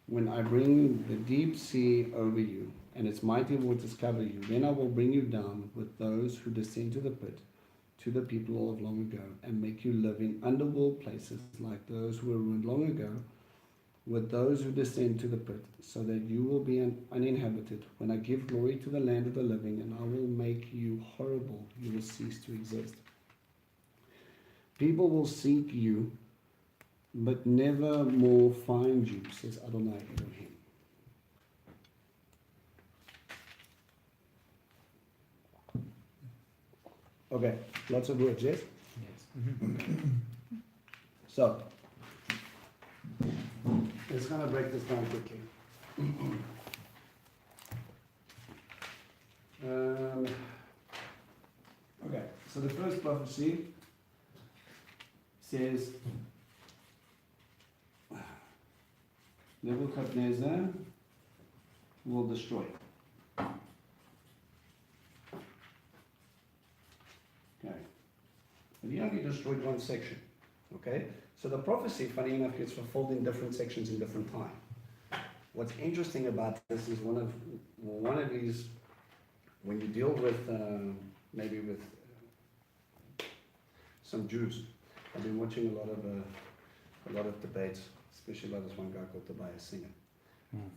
when I bring the deep sea over you, and its mighty waters cover you, then I will bring you down with those who descend to the pit, to the people of long ago, and make you live in underworld places like those who were ruined long ago, with those who descend to the pit, so that you will be uninhabited. When I give glory to the land of the living, and I will make you horrible, you will cease to exist. People will seek you, but never more find you, says Adonai Elohim. Okay, lots of words, yes? Yes. So, let's kind of break this down quickly. Okay, so the first prophecy says Nebuchadnezzar will destroy. Okay. But he only destroyed one section. Okay? So the prophecy, funny enough, gets fulfilled in different sections in different time. What's interesting about this is one of these, when you deal with, maybe with some Jews, I've been watching a lot of debates, especially about this one guy called Tobias Singer.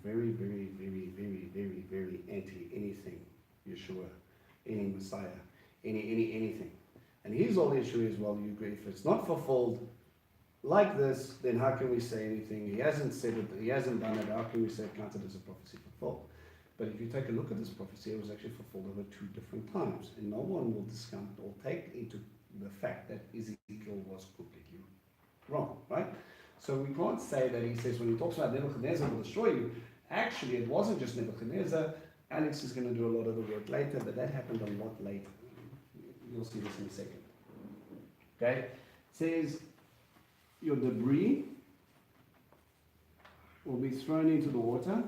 Very, very, very, very, very, very anti anything Yeshua, any Messiah, anything. And his whole issue is, well, you agree, if it's not fulfilled like this, then how can we say anything? He hasn't said it, he hasn't done it, how can we say it counted as a prophecy fulfilled? But if you take a look at this prophecy, it was actually fulfilled over 2 different times. And no one will discount or take into the fact that Ezekiel was completely wrong, right? So we can't say that he says, when he talks about Nebuchadnezzar will destroy you, actually it wasn't just Nebuchadnezzar. Alex is going to do a lot of the work later, but that happened a lot later. You'll see this in a second. Okay? It says, your debris will be thrown into the water.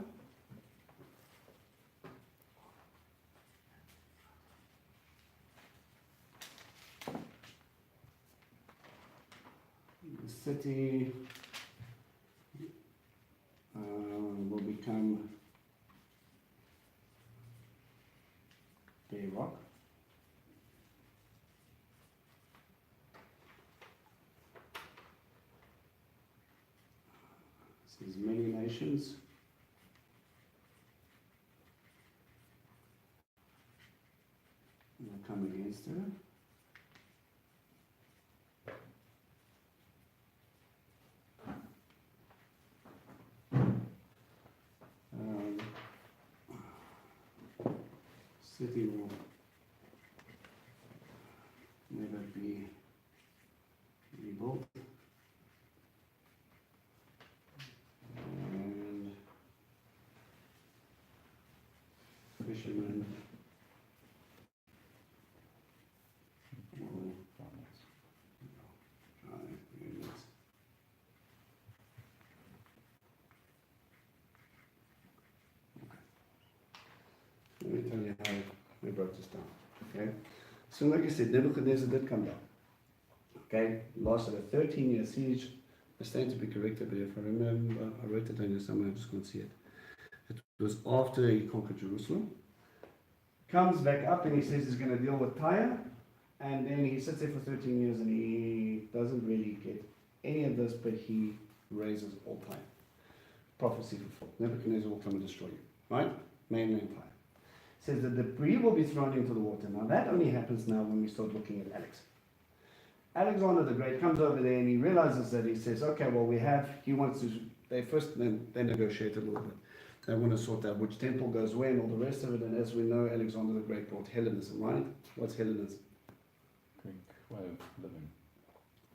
The city will become bare rock. Says many nations will come against her. City will never be rebuilt. And fishermen will try units. Let me tell you how we broke this down. Okay? So like I said, Nebuchadnezzar did come down. Okay? Lasted a 13-year siege. I stand to be corrected, but if I remember, I wrote it down here somewhere, I just can't see it. It was after he conquered Jerusalem. Comes back up and he says he's going to deal with Tyre. And then he sits there for 13 years and he doesn't really get any of this, but he raises all Tyre. Prophecy fulfilled. Nebuchadnezzar will come and destroy you. Right? Mainland Tyre. Says the debris will be thrown into the water. Now that only happens now when we start looking at Alex. Alexander the Great comes over there and he realizes that he says, okay, well he wants to, they negotiate a little bit. They want to sort out which temple goes where and all the rest of it. And as we know, Alexander the Great brought Hellenism, right? What's Hellenism? Greek way of living.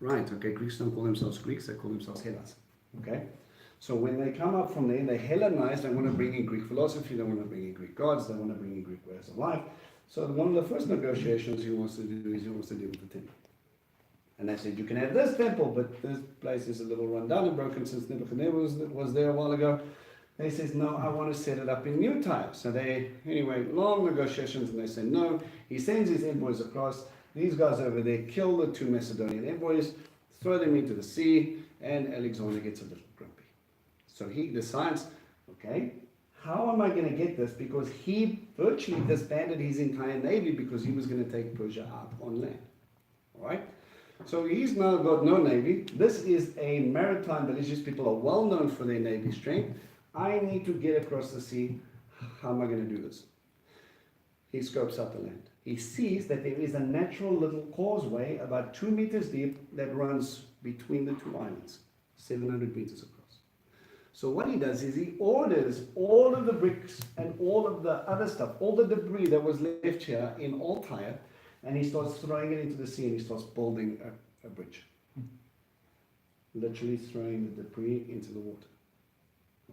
Right, okay, Greeks don't call themselves Greeks, they call themselves Hellas. Okay? So when they come up from there, they Hellenize, they want to bring in Greek philosophy, they want to bring in Greek gods, they want to bring in Greek ways of life. So one of the first negotiations he wants to do is he wants to deal with the temple. And they said, you can have this temple, but this place is a little run down and broken since Nebuchadnezzar was there a while ago. And he says, no, I want to set it up in new Tyre. So anyway, long negotiations, and they say no. He sends his envoys across. These guys over there kill the 2 Macedonian envoys, throw them into the sea, and Alexander gets a little grumpy. So he decides, okay, how am I going to get this? Because he virtually disbanded his entire navy because he was going to take Persia out on land. All right? So he's now got no navy. This is a maritime village. These people are well known for their navy strength. I need to get across the sea. How am I going to do this? He scopes out the land. He sees that there is a natural little causeway about 2 meters deep that runs between the 2 islands, 700 meters across. So what he does is he orders all of the bricks and all of the other stuff, all the debris that was left here in Old Tyre, and he starts throwing it into the sea and he starts building a bridge. Literally throwing the debris into the water.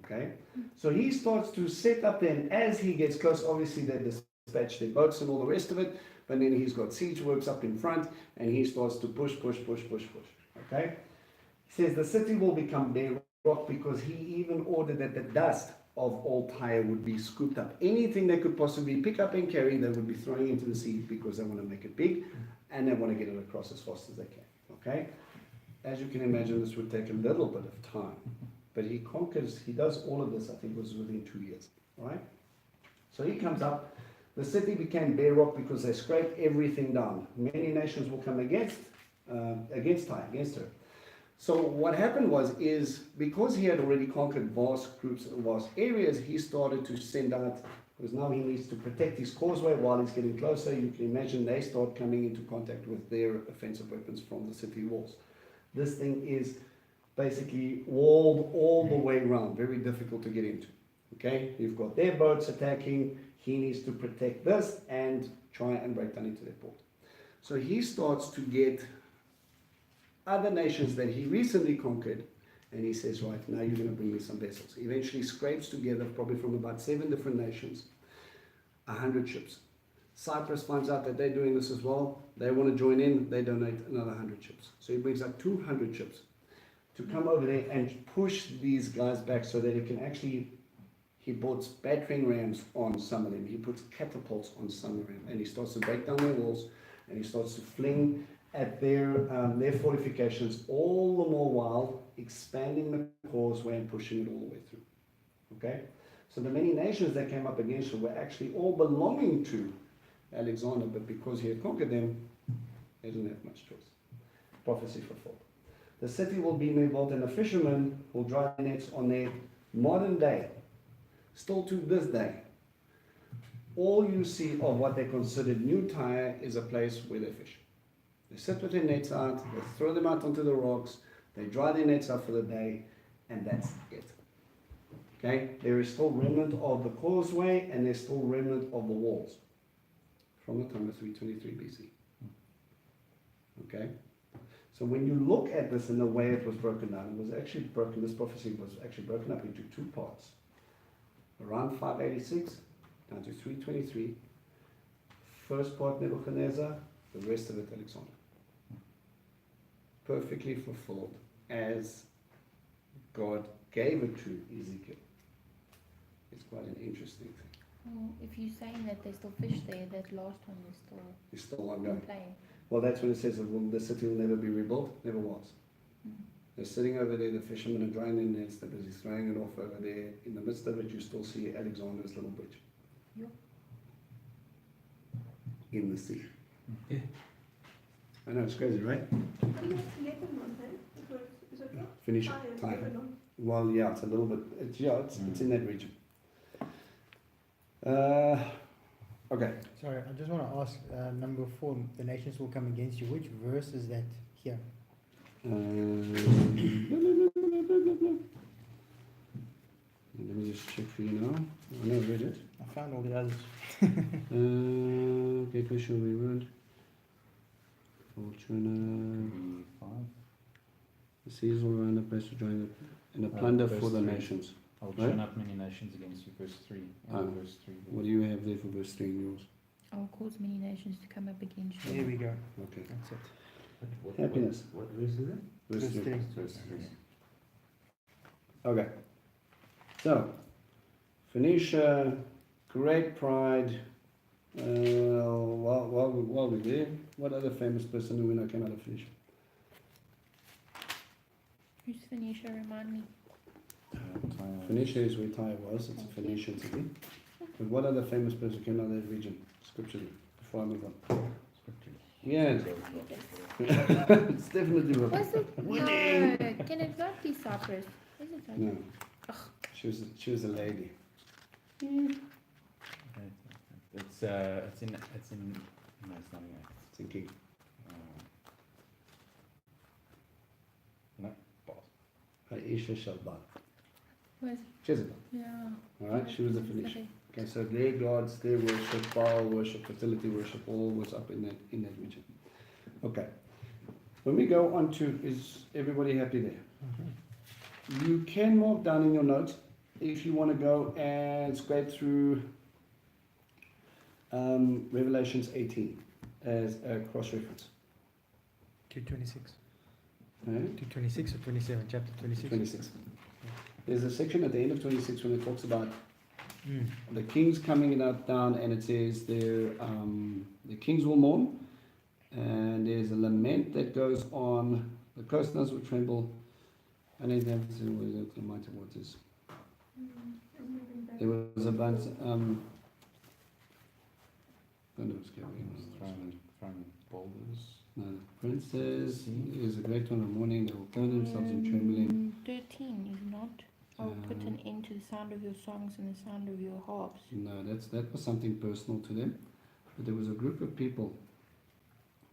Okay? So he starts to set up then, as he gets close, obviously they dispatch their boats and all the rest of it, but then he's got siege works up in front and he starts to push. Okay? He says the city will become bare rock because he even ordered that the dust of Old Tyre would be scooped up. Anything they could possibly pick up and carry, they would be throwing into the sea because they want to make it big and they want to get it across as fast as they can. Okay? as you can imagine, this would take a little bit of time. But he conquers, he does all of this, I think it was within 2 years. Right? So he comes up. The city became bare rock because they scraped everything down. Many nations will come against her. So what happened is because he had already conquered vast groups, vast areas, he started to send out, because now he needs to protect his causeway while he's getting closer. You can imagine they start coming into contact with their offensive weapons from the city walls. This thing is basically walled all the way around, very difficult to get into. Okay, you've got their boats attacking, he needs to protect this and try and break down into their port. So he starts to get other nations that he recently conquered, and he says, right, now you're going to bring me some vessels. He eventually scrapes together, probably from about 7 different nations, 100 ships. Cyprus finds out that they're doing this as well. They want to join in, they donate another 100 ships. So he brings out 200 ships to come over there and push these guys back so that he can actually, he puts battering rams on some of them, he puts catapults on some of them, and he starts to break down their walls, and he starts to fling at their fortifications, all the more while expanding the causeway and pushing it all the way through. Okay? So the many nations that came up against her were actually all belonging to Alexander, but because he had conquered them, they didn't have much choice. Prophecy fulfilled. The city will be rebuilt, and the fishermen will dry nets on their modern day, still to this day. All you see of what they considered New Tyre is a place where they fish. They sit with their nets out, they throw them out onto the rocks, they dry their nets out for the day, and that's it. Okay? There is still remnant of the causeway, and there's still remnant of the walls from the time of 323 BC. Okay? So when you look at this in the way it was broken down, it was actually broken, this prophecy was actually broken up into 2 parts. Around 586 down to 323. First part Nebuchadnezzar, the rest of it Alexander. Perfectly fulfilled as God gave it to Ezekiel. It's quite an interesting thing. Well, if you're saying that they still fish there, that last one is still It's still ongoing. playing. Well, that's when it says that the city will never be rebuilt. Never was. They're sitting over there, the fishermen are drying their nets, they're busy throwing it off over there. In the midst of it, you still see Alexander's little bridge. Yep. In the sea. Yeah. I know, it's crazy, right? Finish time. Well, yeah, it's a little bit, it's in that region. Okay. Sorry, I just want to ask, number 4, the nations will come against you. Which verse is that here? Let me just check for you now. I know I read it. I found all the others. Gateway shall be ruined. Fortuna. 5. The seas will run the place to join it, and the plunder verse for the 3. nations. I'll Right? turn up many nations against you, verse 3. And verse 3. What do you have there for verse 3 in yours? I'll cause many nations to come up against you. There we go. Okay. That's it. Happiness. What verse is it? Verse Verse 3. 3. Verse 3. Okay. So, Phoenicia, great pride. While we're there, what other famous person do we know came out of Phoenicia? Who's Phoenicia? Remind me. Phoenicia is where Tyre was, it's a Phoenician city. But what other famous person came out of that region, scripturally, before I move on? Yeah, it's definitely Was wrong. it? Winning. No. Can it not be Cyprus? Is it not? No, she was a lady. It's in no, it's not in that. It's a king. No, pause. Aisha Shalban. Was Jezebel. yeah. Alright, she was a Phoenician. Okay, so their gods, their worship, Baal worship, fertility worship, all was up in that region. Okay. When we go on to, is everybody happy there? You can mark down in your notes if you want to go and scrape through Revelations 18 as a cross-reference. 226. 226. 226 or 27? Chapter 26. 26. There's a section at the end of 26 when it talks about Mm. the kings coming down, and it says there the kings will mourn, and there's a lament that goes on The coastlands will tremble, and the inhabitants of the mighty waters. There was a bunch. From boulders. No, the princes is a great one of mourning. They will throw themselves in trembling. 13 is not. I'll put an end to the sound of your songs and the sound of your harps. No, that was something personal to them. But there was a group of people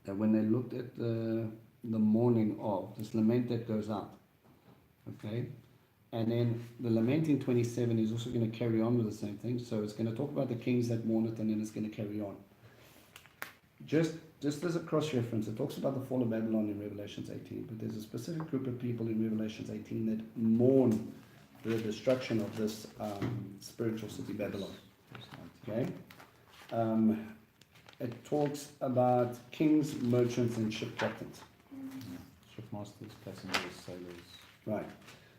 that when they looked at the mourning of this lament that goes out, okay, and then the lament in 27 is also going to carry on with the same thing. So it's going to talk about the kings that mourn it, and then it's going to carry on. Just as a cross-reference, it talks about the fall of Babylon in Revelations 18, but there's a specific group of people in Revelations 18 that mourn the destruction of this spiritual city Babylon. Okay, it talks about kings, merchants, and ship captains. Shipmasters, passengers, sailors. Right.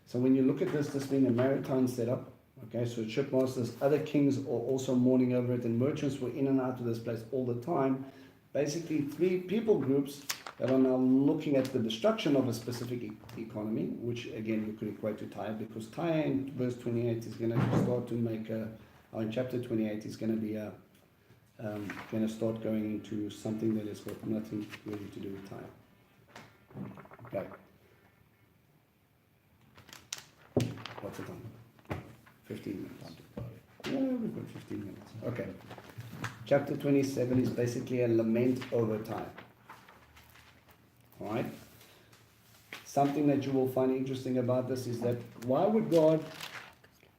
So when you look at this being a maritime setup, okay, so shipmasters, other kings are also mourning over it, and merchants were in and out of this place all the time. Basically, three people groups that are now looking at the destruction of a specific economy, which again you could equate to Tyre, because Tyre in verse 28 is going to start to make or in chapter 28 is going to be going to start going into something that has got nothing really to do with Tyre. Okay. What's it on? 15 minutes. Yeah, we've got 15 minutes. Okay. Chapter 27 is basically a lament over time. Alright? Something that you will find interesting about this is that why would God,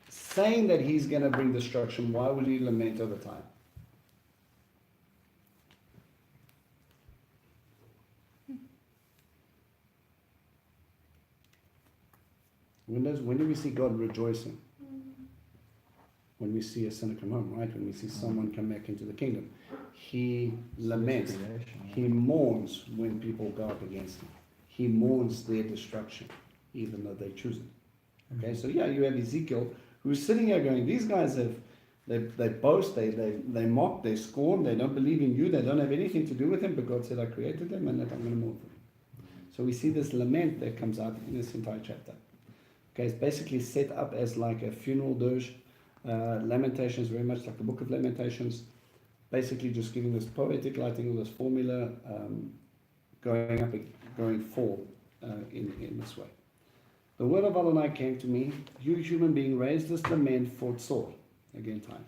saying that He's going to bring destruction, why would He lament over time? When do we see God rejoicing? When we see a sinner come home, right? When we see someone come back into the kingdom. He laments. He mourns when people go up against Him. He mourns their destruction, even though they choose it. Okay, so yeah, you have Ezekiel, who's sitting here going, these guys they boast, they mock, they scorn, they don't believe in you, they don't have anything to do with Him, but God said, I created them and that I'm going to mourn for them. So we see this lament that comes out in this entire chapter. Okay, it's basically set up as like a funeral dirge. Lamentations, very much like the book of Lamentations, basically just giving this poetic lighting, or this formula going forth in this way. The word of Adonai came to me, you human being, raise this lament for Tzor, again time.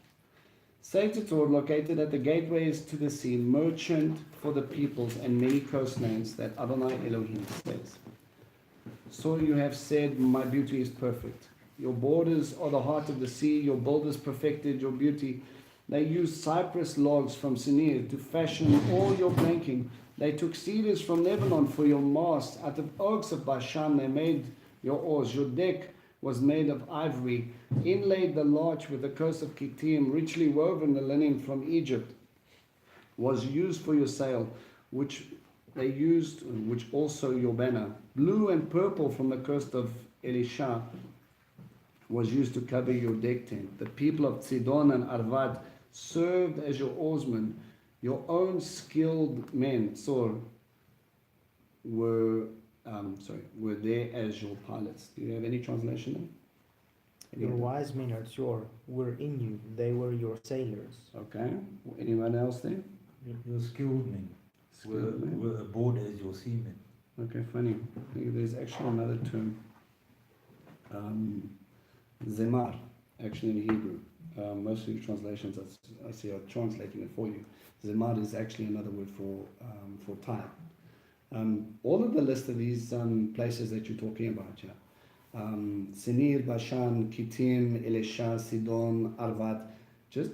Say to Tzor, located at the gateways to the sea, merchant for the peoples and many coastlands, that Adonai Elohim says. So you have said, my beauty is perfect. Your borders are the heart of the sea, your builders perfected your beauty. They used cypress logs from Sinir to fashion all your planking. They took cedars from Lebanon for your mast. Out of oaks of Bashan they made your oars. Your deck was made of ivory, inlaid the larch with the curse of Kittim, richly woven the linen from Egypt was used for your sail, which they used, which also your banner. Blue and purple from the coast of Elisha was used to cover your deck tent. The people of Sidon and Arvad served as your oarsmen. Your own skilled men, were there as your pilots. Do you have any translation there? Your wise men at shore were in you, they were your sailors. Okay. Anyone else there? Your skilled men were aboard as your seamen. Okay, funny. There's actually another term. Zemar, actually in Hebrew. Most of the translations I see are translating it for you. Zemar is actually another word for tyre. All of the list of these places that you're talking about here, Sinir, Bashan, Kittim, Elisha, Sidon, Arvad, just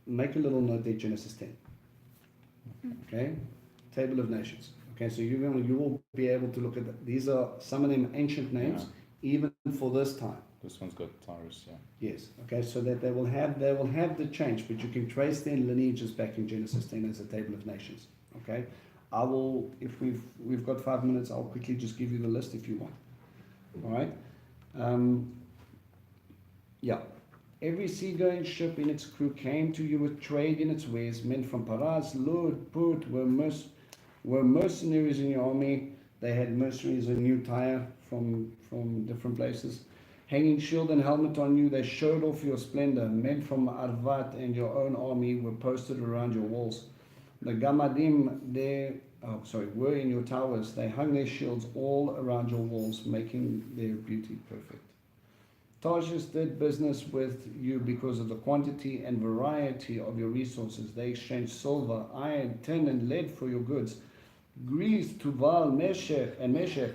make a little note there, Genesis 10. Okay? Table of Nations. Okay, so you will be able to look at that. These are some of them ancient names, even for this time. This one's got Tyrus, yeah. Yes. Okay, so that they will have the change, but you can trace their lineages back in Genesis 10 as a table of nations. Okay, I will, if we've got 5 minutes, I'll quickly just give you the list if you want. All right. Yeah. Every seagoing ship in its crew came to you with trade in its wares. Men from Paras, Lud, Put were mercenaries in your army. They had mercenaries in new Tyre from different places. Hanging shield and helmet on you, they showed off your splendor. Men from Arvat and your own army were posted around your walls. The Gamadim were in your towers. They hung their shields all around your walls, making their beauty perfect. Tarshish did business with you because of the quantity and variety of your resources. They exchanged silver, iron, tin, and lead for your goods. Greece, Tubal, Meshech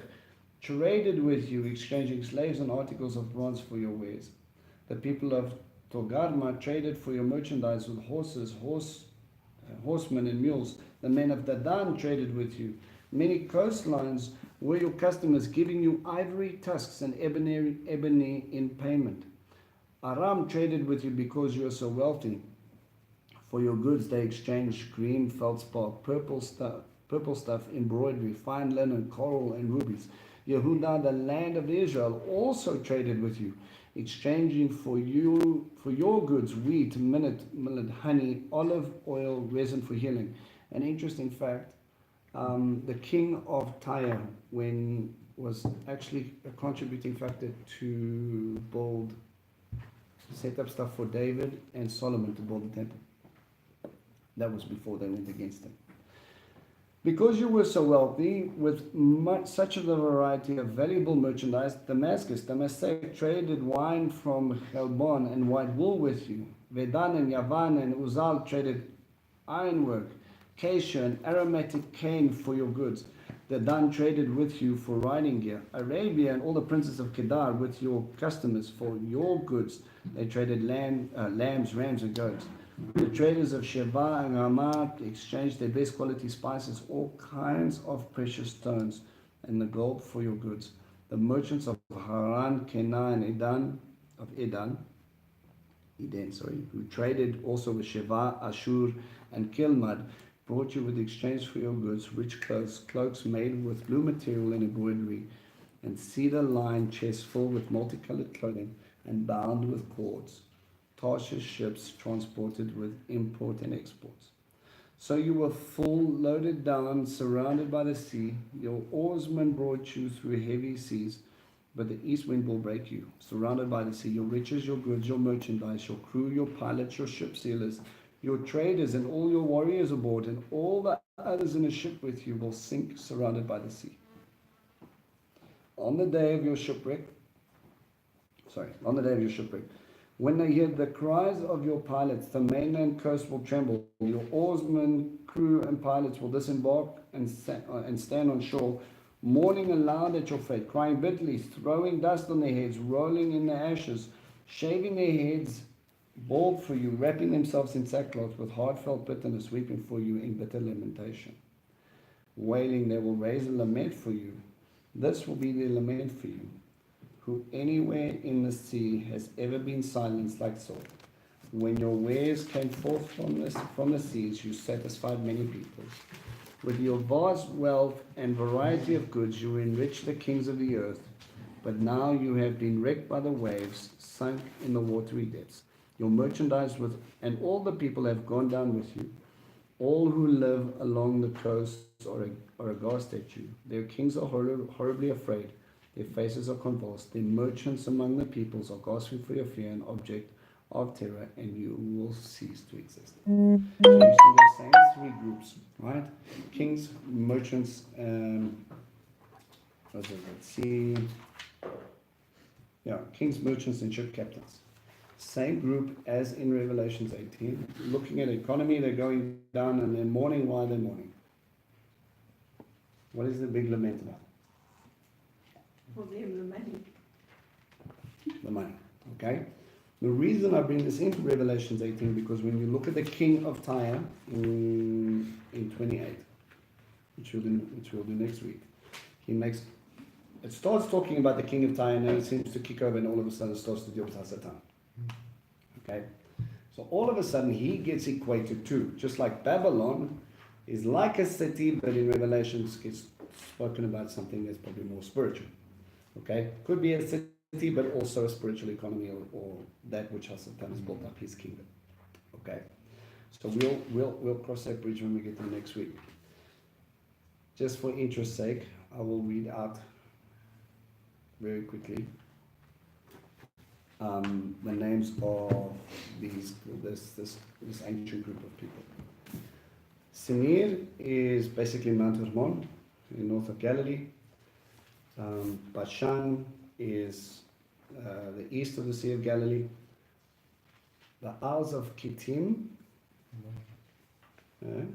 traded with you, exchanging slaves and articles of bronze for your wares. The people of Togarma traded for your merchandise with horsemen and mules. The men of Dadan traded with you. Many coastlines were your customers, giving you ivory tusks and ebony in payment. Aram traded with you because you are so wealthy. For your goods they exchanged green feldspar, purple stuff, embroidery, fine linen, coral, and rubies. Yehuda, the land of Israel, also traded with you, exchanging for your goods wheat, millet, honey, olive oil, resin for healing. An interesting fact, the king of Tyre was actually a contributing factor to set up stuff for David and Solomon to build the temple. That was before they went against him. Because you were so wealthy, with such a variety of valuable merchandise, Damascus traded wine from Helbon and white wool with you. Vedan and Yavan and Uzal traded ironwork, acacia and aromatic cane for your goods. Dedan traded with you for riding gear. Arabia and all the princes of Kedar with your customers for your goods. They traded lambs, rams, and goats. The traders of Sheba and Ramat exchanged their best quality spices, all kinds of precious stones, and the gold for your goods. The merchants of Haran, Canaan, and Eden, who traded also with Sheba, Ashur, and Kilmad, brought you with exchange for your goods rich cloaks made with blue material and embroidery, and cedar-lined chests filled with multicolored clothing and bound with cords. Tarshish ships transported with import and exports. So you were full, loaded down, surrounded by the sea. Your oarsmen brought you through heavy seas, but the east wind will break you. Surrounded by the sea, your riches, your goods, your merchandise, your crew, your pilots, your ship sailors, your traders, and all your warriors aboard, and all the others in a ship with you will sink, surrounded by the sea. On the day of your shipwreck, when they hear the cries of your pilots, the mainland coast will tremble. Your oarsmen, crew, and pilots will disembark and stand on shore, mourning aloud at your fate, crying bitterly, throwing dust on their heads, rolling in the ashes, shaving their heads bald for you, wrapping themselves in sackcloth with heartfelt bitterness, weeping for you in bitter lamentation. Wailing, they will raise a lament for you. This will be their lament for you. Who anywhere in the sea has ever been silenced like salt. When your wares came forth from the seas, you satisfied many peoples. With your vast wealth and variety of goods, you enriched the kings of the earth. But now you have been wrecked by the waves, sunk in the watery depths. Your merchandise and all the people have gone down with you. All who live along the coasts are aghast at you. Their kings are horribly afraid. Their faces are convulsed. Their merchants among the peoples are gasping for your fear, an object of terror, and you will cease to exist. So you see the same three groups, right? Kings, merchants, kings, merchants, and ship captains. Same group as in Revelations 18. Looking at the economy, they're going down and they're mourning. Why they're mourning? What is the big lament about? For them, the money. The money, okay? The reason I bring this into Revelations 18, because when you look at the king of Tyre in 28, which we'll do next week, it starts talking about the king of Tyre, and then it seems to kick over, and all of a sudden it starts to deal with Hasatan. Okay? So all of a sudden he gets equated to, just like Babylon is like a city, but in Revelations gets spoken about something that's probably more spiritual. Okay? Could be a city, but also a spiritual economy, or that which Hasatan has built up, his kingdom. Okay? So we'll cross that bridge when we get there next week. Just for interest's sake, I will read out very quickly the names of this ancient group of people. Sinir is basically Mount Hermon in north of Galilee. Bashan is the east of the Sea of Galilee. The Isles of Kittim, sorry,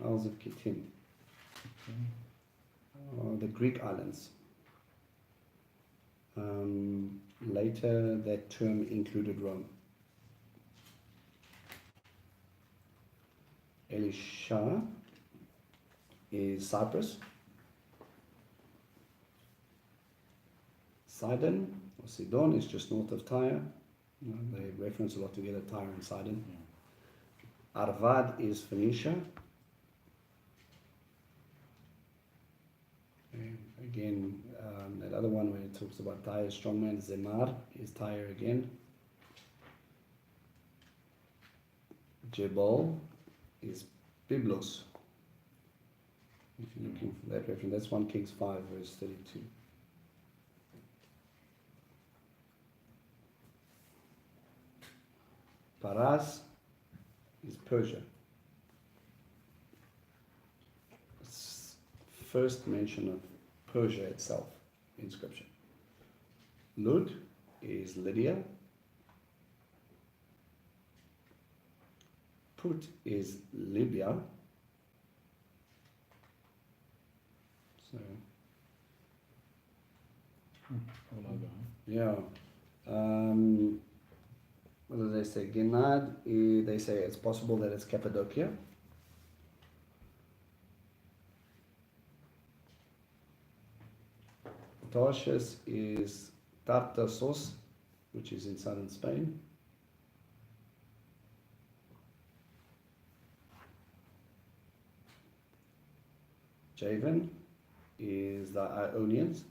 Isles of Kittim, the Greek islands. Later, that term included Rome. Elisha is Cyprus. Sidon or Sidon is just north of Tyre. They reference a lot together, Tyre and Sidon. Arvad is Phoenicia. And again, that other one where it talks about Tyre, strongman, Zemar is Tyre again. Jebel is Byblos. If you're looking for that reference, that's 1 Kings 5 verse 32. Paras is Persia. It's first mention of Persia itself in Scripture. Lud is Lydia. Put is Libya. So, All over, huh? yeah. What do they say? Gennad, they say it's possible that it's Cappadocia. Tarshish is Tartessos, which is in southern Spain. Javan is the Ionians.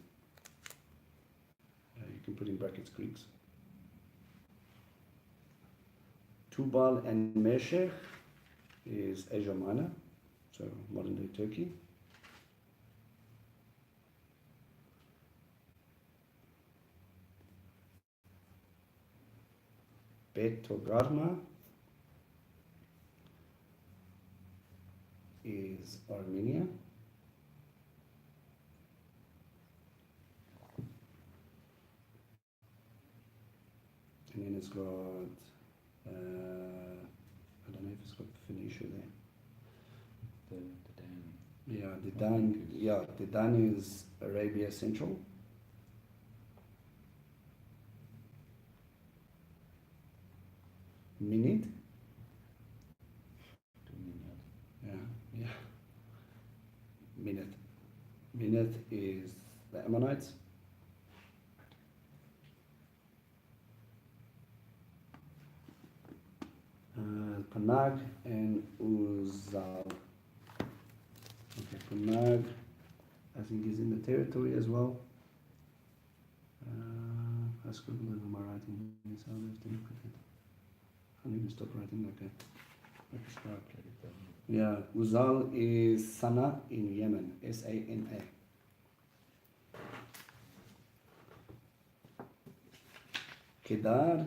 You can put in brackets Greeks. Tubal and Meshech is Asia Minor, so modern day Turkey. Bet Togarma is Armenia. And then it's got, I don't know if it's got Phoenicia there. The Dan. Yeah, the Dan. Yeah, the Dan is Arabia Central. Minid. Yeah, yeah. Minith. Minith is the Ammonites. Panag and Uzal. Okay, Panag, I think is in the territory as well. I scribbled over my writing, so I'll have to look at it. I need to stop writing, okay. Yeah, Uzal is Sana in Yemen, S-A-N-A. Kedar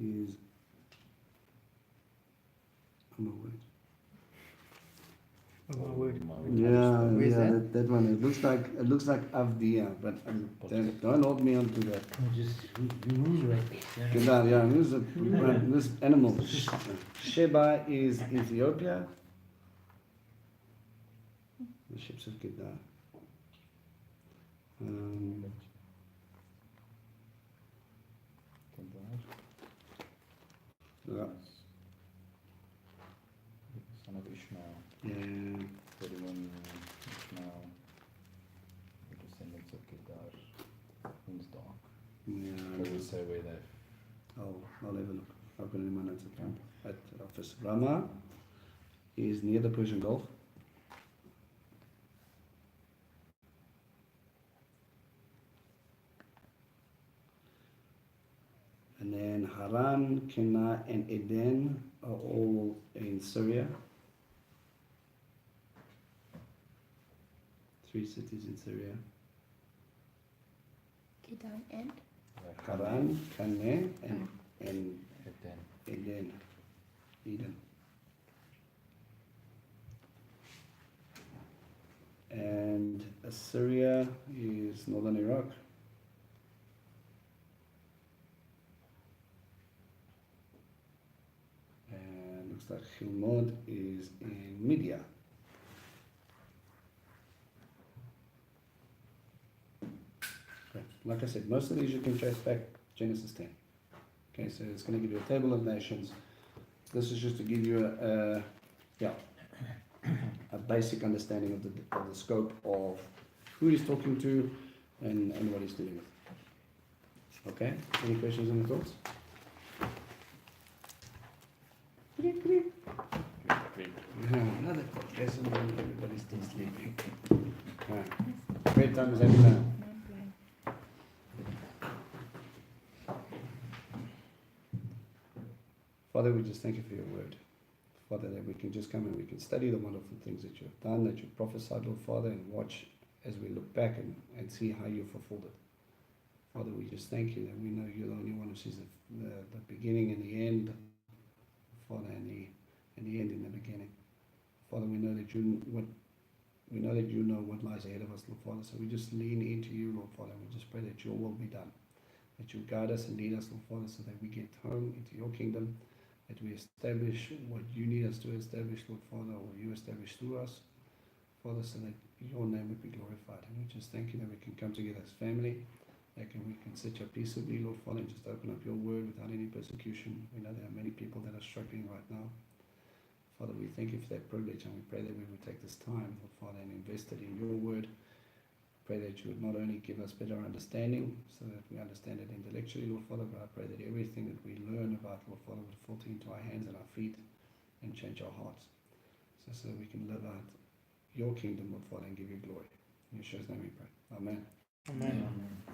is, oh no, wait. One word. Yeah, Where's yeah, that? that one. It looks like Avdia, but don't hold me onto that. Just who's right? Kedar, yeah, this animal. Sheba is Ethiopia. The ships of Kedar. Yeah, Son of Ishmael. yeah. 31 Ishmael. The descendants of Kedar. Means dark. Yeah. Does it say where they I'll have a look. I've got it in my notes at office. Rama is near the Persian Gulf. And then Haran, Kena, and Eden are all in Syria. 3 cities in Syria. Kedar and Haran, Canaan, and Eden. Eden. And Assyria is northern Iraq. And looks like Hilmod is in Media. Okay. Like I said, most of these you can trace back Genesis 10. Okay, so it's going to give you a table of nations. This is just to give you a basic understanding of the scope of who he's talking to and what he's dealing with. Okay? Any questions, any thoughts? Another lesson when everybody's still sleeping. Great time is every now. mind blowing. Father, we just thank you for your word. Father, that we can just come and we can study the wonderful things that you have done, that you prophesied, Lord Father, and watch as we look back and see how you fulfilled it. Father, we just thank you that we know you're the only one who sees the beginning and the end, Father, and the end in the beginning. Father, we know that you know what lies ahead of us, Lord Father. So we just lean into you, Lord Father. We just pray that your will be done, that you guide us and lead us, Lord Father, so that we get home into your kingdom, that we establish what you need us to establish, Lord Father, or you establish through us, Father, so that your name would be glorified. And we just thank you that we can come together as family, that we can sit here peaceably, Lord Father, and just open up your word without any persecution. We know there are many people that are struggling right now. Father, we thank you for that privilege, and we pray that we would take this time, Lord Father, and invest it in your word. Pray that you would not only give us better understanding so that we understand it intellectually, Lord Father, but I pray that everything that we learn about, Lord Father, would filter into our hands and our feet and change our hearts, so that we can live out your kingdom, Lord Father, and give you glory. In Yeshua's name we pray. Amen. Amen.